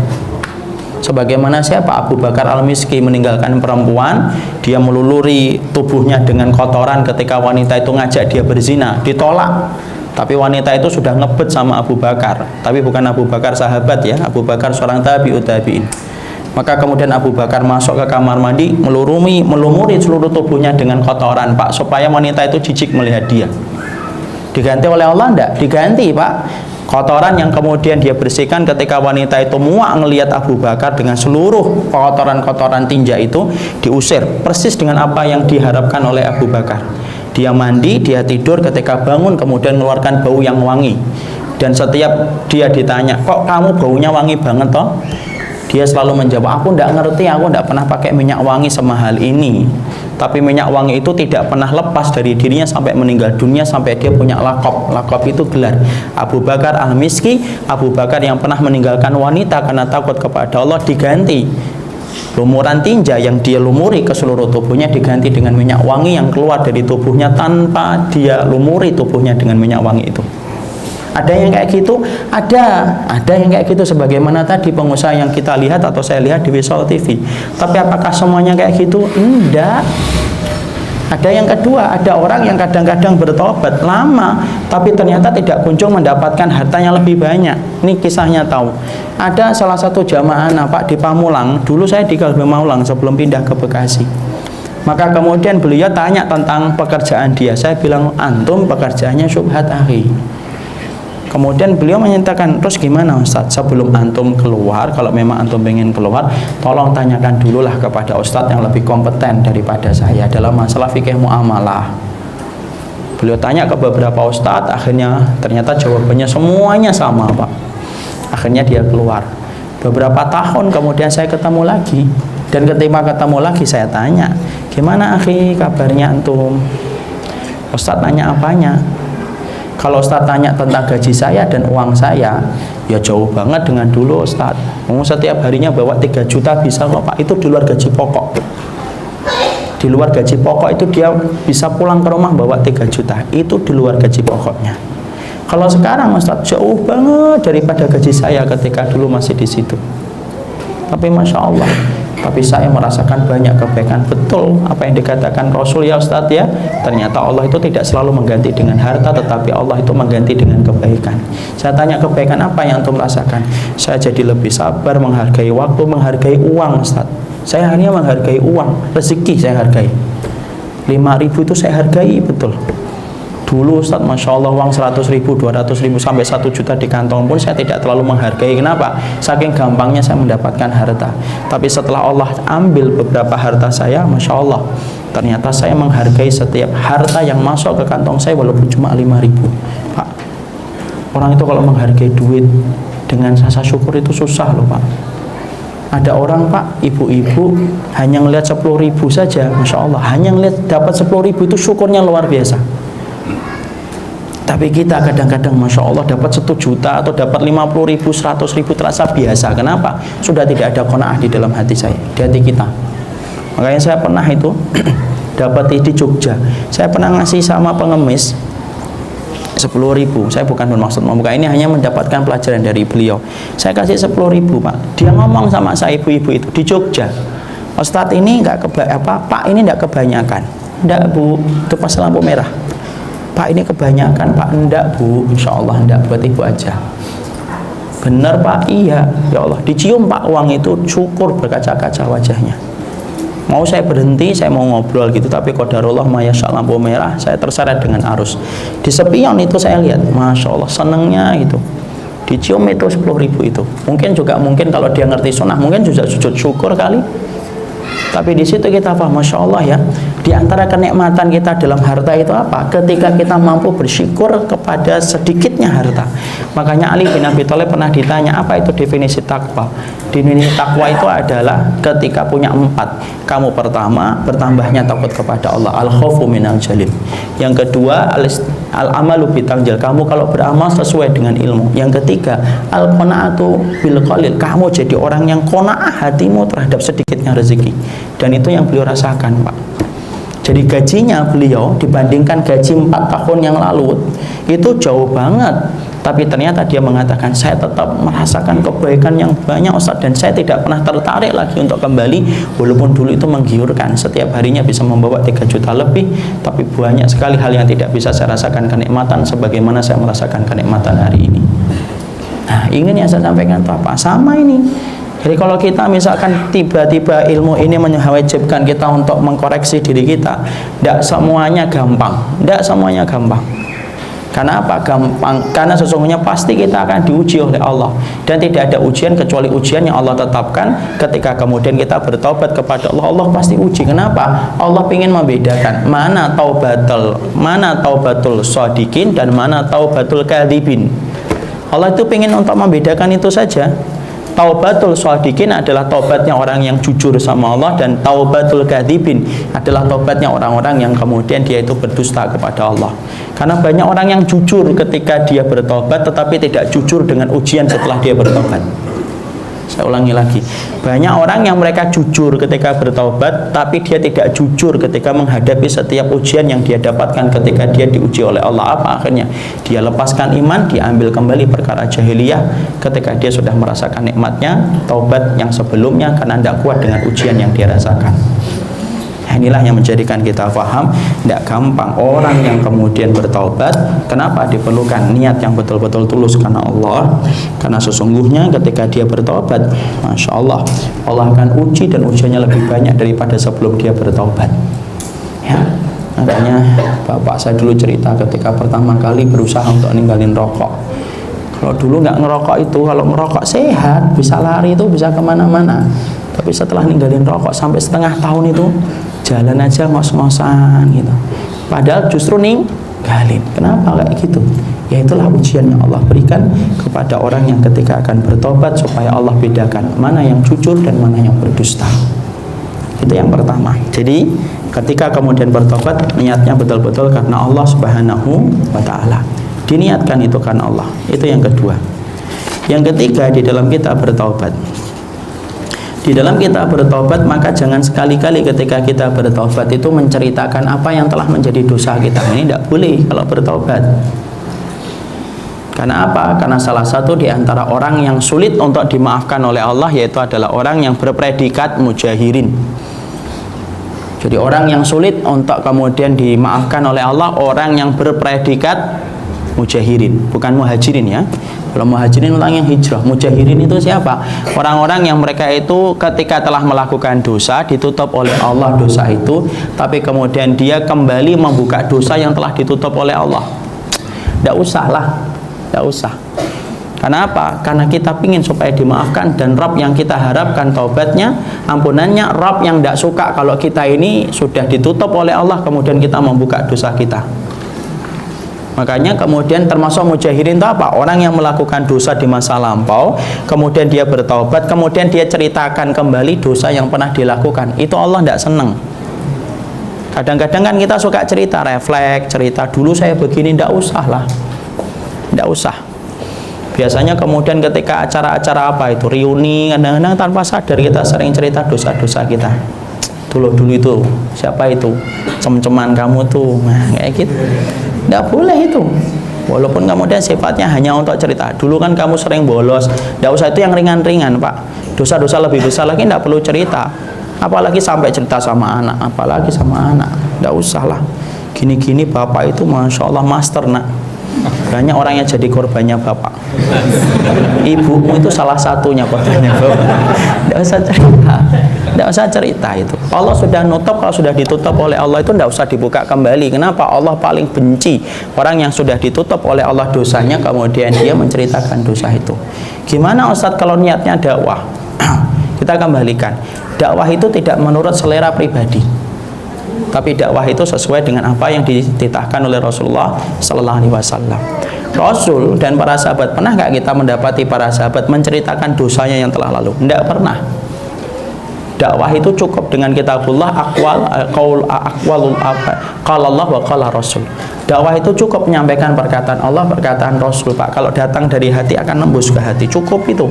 Sebagaimana siapa? Abu Bakar Al-Miski meninggalkan perempuan, dia meluluri tubuhnya dengan kotoran ketika wanita itu ngajak dia berzina, ditolak. Tapi wanita itu sudah ngebet sama Abu Bakar. Tapi bukan Abu Bakar sahabat ya, Abu Bakar seorang tabi'ut tabi'in. Maka kemudian Abu Bakar masuk ke kamar mandi, melumuri seluruh tubuhnya dengan kotoran, Pak, supaya wanita itu jijik melihat dia. Diganti oleh Allah enggak? Diganti, Pak. Kotoran yang kemudian dia bersihkan ketika wanita itu muak melihat Abu Bakar dengan seluruh kotoran-kotoran tinja itu, diusir persis dengan apa yang diharapkan oleh Abu Bakar. Dia mandi, dia tidur, ketika bangun kemudian mengeluarkan bau yang wangi. Dan setiap dia ditanya, kok kamu baunya wangi banget toh? Dia selalu menjawab, aku tidak ngerti, aku tidak pernah pakai minyak wangi semahal ini. Tapi minyak wangi itu tidak pernah lepas dari dirinya sampai meninggal dunia, sampai dia punya lakop. Lakop itu gelar. Abu Bakar Al-Miski, Abu Bakar yang pernah meninggalkan wanita karena takut kepada Allah, diganti. Lumuran tinja yang dia lumuri ke seluruh tubuhnya diganti dengan minyak wangi yang keluar dari tubuhnya tanpa dia lumuri tubuhnya dengan minyak wangi itu. Ada yang kayak gitu? Ada yang kayak gitu, sebagaimana tadi pengusaha yang kita lihat atau saya lihat di Wisol TV. Tapi apakah semuanya kayak gitu? Enggak. Ada yang kedua, ada orang yang kadang-kadang bertobat lama, tapi ternyata tidak kunjung mendapatkan harta yang lebih banyak. Ini kisahnya tahu. Ada salah satu jamaah Pak di Pamulang. Dulu saya di Kalbe Maulang sebelum pindah ke Bekasi. Maka kemudian beliau tanya tentang pekerjaan dia. Saya bilang, antum pekerjaannya syubhat akhi. Kemudian beliau menyatakan, terus gimana Ustadz? Sebelum antum keluar, kalau memang antum pengen keluar, tolong tanyakan dululah kepada Ustadz yang lebih kompeten daripada saya dalam masalah fikih muamalah. Beliau tanya ke beberapa Ustadz, akhirnya ternyata jawabannya semuanya sama, Pak. Akhirnya dia keluar. Beberapa tahun kemudian saya ketemu lagi, dan ketika ketemu lagi saya tanya, gimana akhi kabarnya antum? Ustadz nanya apanya? Kalau Ustadz tanya tentang gaji saya dan uang saya, ya jauh banget dengan dulu Ustadz. Setiap harinya bawa 3 juta bisa kok Pak, itu di luar gaji pokok. Di luar gaji pokok itu dia bisa pulang ke rumah bawa 3 juta, itu di luar gaji pokoknya. Kalau sekarang Ustadz jauh banget daripada gaji saya ketika dulu masih di situ. Tapi Masya Allah, tapi saya merasakan banyak kebaikan. Betul apa yang dikatakan Rasul ya Ustadz ya, ternyata Allah itu tidak selalu mengganti dengan harta, tetapi Allah itu mengganti dengan kebaikan. Saya tanya, kebaikan apa yang antum rasakan? Saya jadi lebih sabar, menghargai waktu, menghargai uang Ustadz. Saya hanya menghargai uang, rezeki saya hargai. 5.000 itu saya hargai betul. Dulu Ustadz, Masya Allah, uang 100.000, 200.000 sampai 1 juta di kantong pun saya tidak terlalu menghargai. Kenapa? Saking gampangnya saya mendapatkan harta. Tapi setelah Allah ambil beberapa harta saya, Masya Allah, ternyata saya menghargai setiap harta yang masuk ke kantong saya walaupun cuma 5.000. Pak, orang itu kalau menghargai duit dengan rasa syukur itu susah loh Pak. Ada orang Pak, ibu-ibu hanya ngelihat 10.000 saja, Masya Allah, hanya ngelihat dapat 10.000 itu syukurnya luar biasa. Tapi kita kadang-kadang Masya Allah dapat 1 juta atau dapat 50.000, 100.000 terasa biasa. Kenapa? Sudah tidak ada qanaah di dalam hati saya, di hati kita. Makanya saya pernah itu dapat di Jogja, saya pernah ngasih sama pengemis 10.000. Saya bukan bermaksud membuka, ini hanya mendapatkan pelajaran dari beliau. Saya kasih 10.000 Pak. Dia ngomong sama saya, ibu-ibu itu di Jogja, Ustadz ini Pak ini enggak kebanyakan. Enggak Bu, itu pas lampu merah. Pak ini kebanyakan Pak. Enggak Bu, insya Allah enggak, buat ibu aja. Bener Pak, iya. Ya Allah, dicium Pak uang itu, syukur berkaca-kaca wajahnya. Mau saya berhenti, saya mau ngobrol gitu, tapi qadarullah mayasya, lampu merah, saya terseret dengan arus. Di spion itu saya lihat, Masya Allah, senengnya gitu. Dicium itu 10.000 itu. Mungkin kalau dia ngerti sunnah, mungkin juga sujud syukur kali. Tapi di situ kita paham, Masya Allah ya, di antara kenikmatan kita dalam harta itu apa? Ketika kita mampu bersyukur kepada sedikitnya harta. Makanya Ali bin Abi Thalib pernah ditanya, apa itu definisi takwa? Definisi takwa itu adalah ketika punya 4. Kamu pertama, bertambahnya takut kepada Allah, al-khawfu minal jalil. Yang kedua, al-amalu bitanjil, kamu kalau beramal sesuai dengan ilmu. Yang ketiga, al-qanaatu bil qalil, kamu jadi orang yang qanaah hatimu terhadap sedikitnya rezeki. Dan itu yang beliau rasakan, Pak. Jadi gajinya beliau dibandingkan gaji 4 tahun yang lalu itu jauh banget. Tapi ternyata dia mengatakan, saya tetap merasakan kebaikan yang banyak Ustaz, dan saya tidak pernah tertarik lagi untuk kembali. Walaupun dulu itu menggiurkan, setiap harinya bisa membawa 3 juta lebih, tapi banyak sekali hal yang tidak bisa saya rasakan kenikmatan sebagaimana saya merasakan kenikmatan hari ini. Nah, ingin yang saya sampaikan itu apa? Sama ini. Jadi kalau kita misalkan tiba-tiba ilmu ini mewajibkan kita untuk mengkoreksi diri kita, tidak semuanya gampang. Tidak semuanya gampang. Karena apa? Gampang. Karena sesungguhnya pasti kita akan diuji oleh Allah. Dan tidak ada ujian kecuali ujian yang Allah tetapkan. Ketika kemudian kita bertobat kepada Allah, Allah pasti uji. Kenapa? Allah ingin membedakan mana taubatul shadiqin dan mana taubatul kadzibin. Allah itu ingin untuk membedakan itu saja. Taubatul shadiqin adalah taubatnya orang yang jujur sama Allah, dan taubatul kadzibin adalah taubatnya orang-orang yang kemudian dia itu berdusta kepada Allah. Karena banyak orang yang jujur ketika dia bertobat tetapi tidak jujur dengan ujian setelah dia bertobat. Saya ulangi lagi, banyak orang yang mereka jujur ketika bertaubat, tapi dia tidak jujur ketika menghadapi setiap ujian yang dia dapatkan ketika dia diuji oleh Allah. Apa akhirnya? Dia lepaskan iman, dia ambil kembali perkara jahiliyah ketika dia sudah merasakan nikmatnya taubat yang sebelumnya karena tidak kuat dengan ujian yang dia rasakan. Inilah yang menjadikan kita paham, tidak gampang orang yang kemudian bertaubat. Kenapa diperlukan niat yang betul-betul tulus karena Allah? Karena sesungguhnya ketika dia bertaubat, Masya Allah, Allah akan uji, dan ujiannya lebih banyak daripada sebelum dia bertaubat. Ya, makanya bapak saya dulu cerita ketika pertama kali berusaha untuk ninggalin rokok. Kalau dulu nggak ngerokok itu, kalau ngerokok sehat, bisa lari itu, bisa kemana-mana. Tapi setelah ninggalin rokok sampai setengah tahun itu jalan aja ngos-ngosan gitu. Padahal justru ninggalin. Kenapa kayak gitu? Ya itulah ujian yang Allah berikan kepada orang yang ketika akan bertobat, supaya Allah bedakan mana yang jujur dan mana yang berdusta. Itu yang pertama. Jadi ketika kemudian bertobat, niatnya betul-betul karena Allah Subhanahu wa ta'ala. Diniatkan itu karena Allah. Itu yang kedua. Yang ketiga, di dalam kita bertobat, maka jangan sekali-kali ketika kita bertobat itu menceritakan apa yang telah menjadi dosa kita. Ini tidak boleh kalau bertobat. Karena apa? Karena salah satu di antara orang yang sulit untuk dimaafkan oleh Allah yaitu adalah orang yang berpredikat mujahirin. Jadi orang yang sulit untuk kemudian dimaafkan oleh Allah, orang yang berpredikat mujahirin, bukan muhajirin ya. Kalau muhajirin orang yang hijrah, mujahirin itu siapa? Orang-orang yang mereka itu ketika telah melakukan dosa ditutup oleh Allah dosa itu, tapi kemudian dia kembali membuka dosa yang telah ditutup oleh Allah. Tidak usah lah, tidak usah. Karena apa? Karena kita ingin supaya dimaafkan, dan Rabb yang kita harapkan taubatnya, ampunannya. Rabb yang tidak suka kalau kita ini sudah ditutup oleh Allah kemudian kita membuka dosa kita. Makanya kemudian termasuk mujahirin itu apa? Orang yang melakukan dosa di masa lampau, kemudian dia bertaubat, kemudian dia ceritakan kembali dosa yang pernah dilakukan. Itu Allah tidak senang. Kadang-kadang kan kita suka cerita, refleks, cerita dulu saya begini, tidak usah lah. Tidak usah. Biasanya kemudian ketika acara-acara apa itu, reuni, kadang-kadang tanpa sadar kita sering cerita dosa-dosa kita. Dulu itu, siapa itu? Cem-ceman kamu tuh, nah kayak gitu. Tidak boleh itu. Walaupun kemudian sifatnya hanya untuk cerita. Dulu kan kamu sering bolos. Tidak usah, itu yang ringan-ringan Pak. Dosa-dosa lebih besar lagi tidak perlu cerita. Apalagi sampai cerita sama anak. Apalagi sama anak. Tidak usah lah. gini-gini bapak itu masya Allah master nak, banyak orang yang jadi korbannya bapak. Ibumu itu salah satunya korbannya bapak. Tidak usah cerita itu. Allah sudah nutup, kalau sudah ditutup oleh Allah itu tidak usah dibuka kembali. Kenapa? Allah paling benci orang yang sudah ditutup oleh Allah dosanya kemudian dia menceritakan dosa itu. Gimana Ustadz kalau niatnya dakwah? Kita kembalikan, dakwah itu tidak menurut selera pribadi, tapi dakwah itu sesuai dengan apa yang dititahkan oleh Rasulullah Sallallahu Alaihi Wasallam. Rasul dan para sahabat, pernah nggak kita mendapati para sahabat menceritakan dosanya yang telah lalu? Tidak pernah. Dakwah itu cukup dengan kitabullah, aqwalul qala Allah wa qala Rasul. Dakwah itu cukup menyampaikan perkataan Allah, perkataan Rasul, Pak. Kalau datang dari hati akan nembus ke hati. Cukup itu.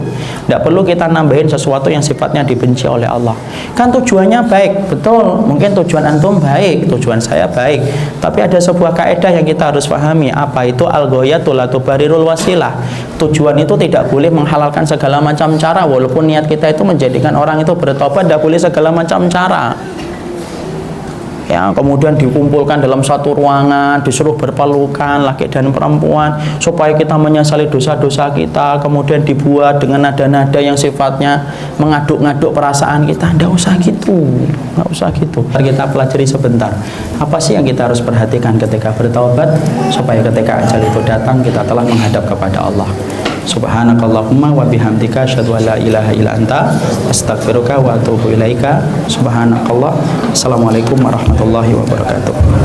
Tidak perlu kita nambahin sesuatu yang sifatnya dibenci oleh Allah. Kan tujuannya baik, betul. Mungkin tujuan antum baik, tujuan saya baik. Tapi ada sebuah kaidah yang kita harus pahami. Apa itu? Al-ghayatu la tubarirul wasilah. Tujuan itu tidak boleh menghalalkan segala macam cara. Walaupun niat kita itu menjadikan orang itu bertobat, tidak boleh segala macam cara. Ya, kemudian dikumpulkan dalam satu ruangan, disuruh berpelukan laki dan perempuan supaya kita menyesali dosa-dosa kita, kemudian dibuat dengan nada-nada yang sifatnya mengaduk-ngaduk perasaan kita. Nggak usah gitu, nggak usah gitu. Kita pelajari sebentar, apa sih yang kita harus perhatikan ketika bertaubat supaya ketika ajal itu datang kita telah menghadap kepada Allah. Subhanakallahumma wa bihamdika asyhadu an la ilaha illa anta astaghfiruka wa atubu ilaika. Subhanakallah. Assalamualaikum warahmatullahi wabarakatuh.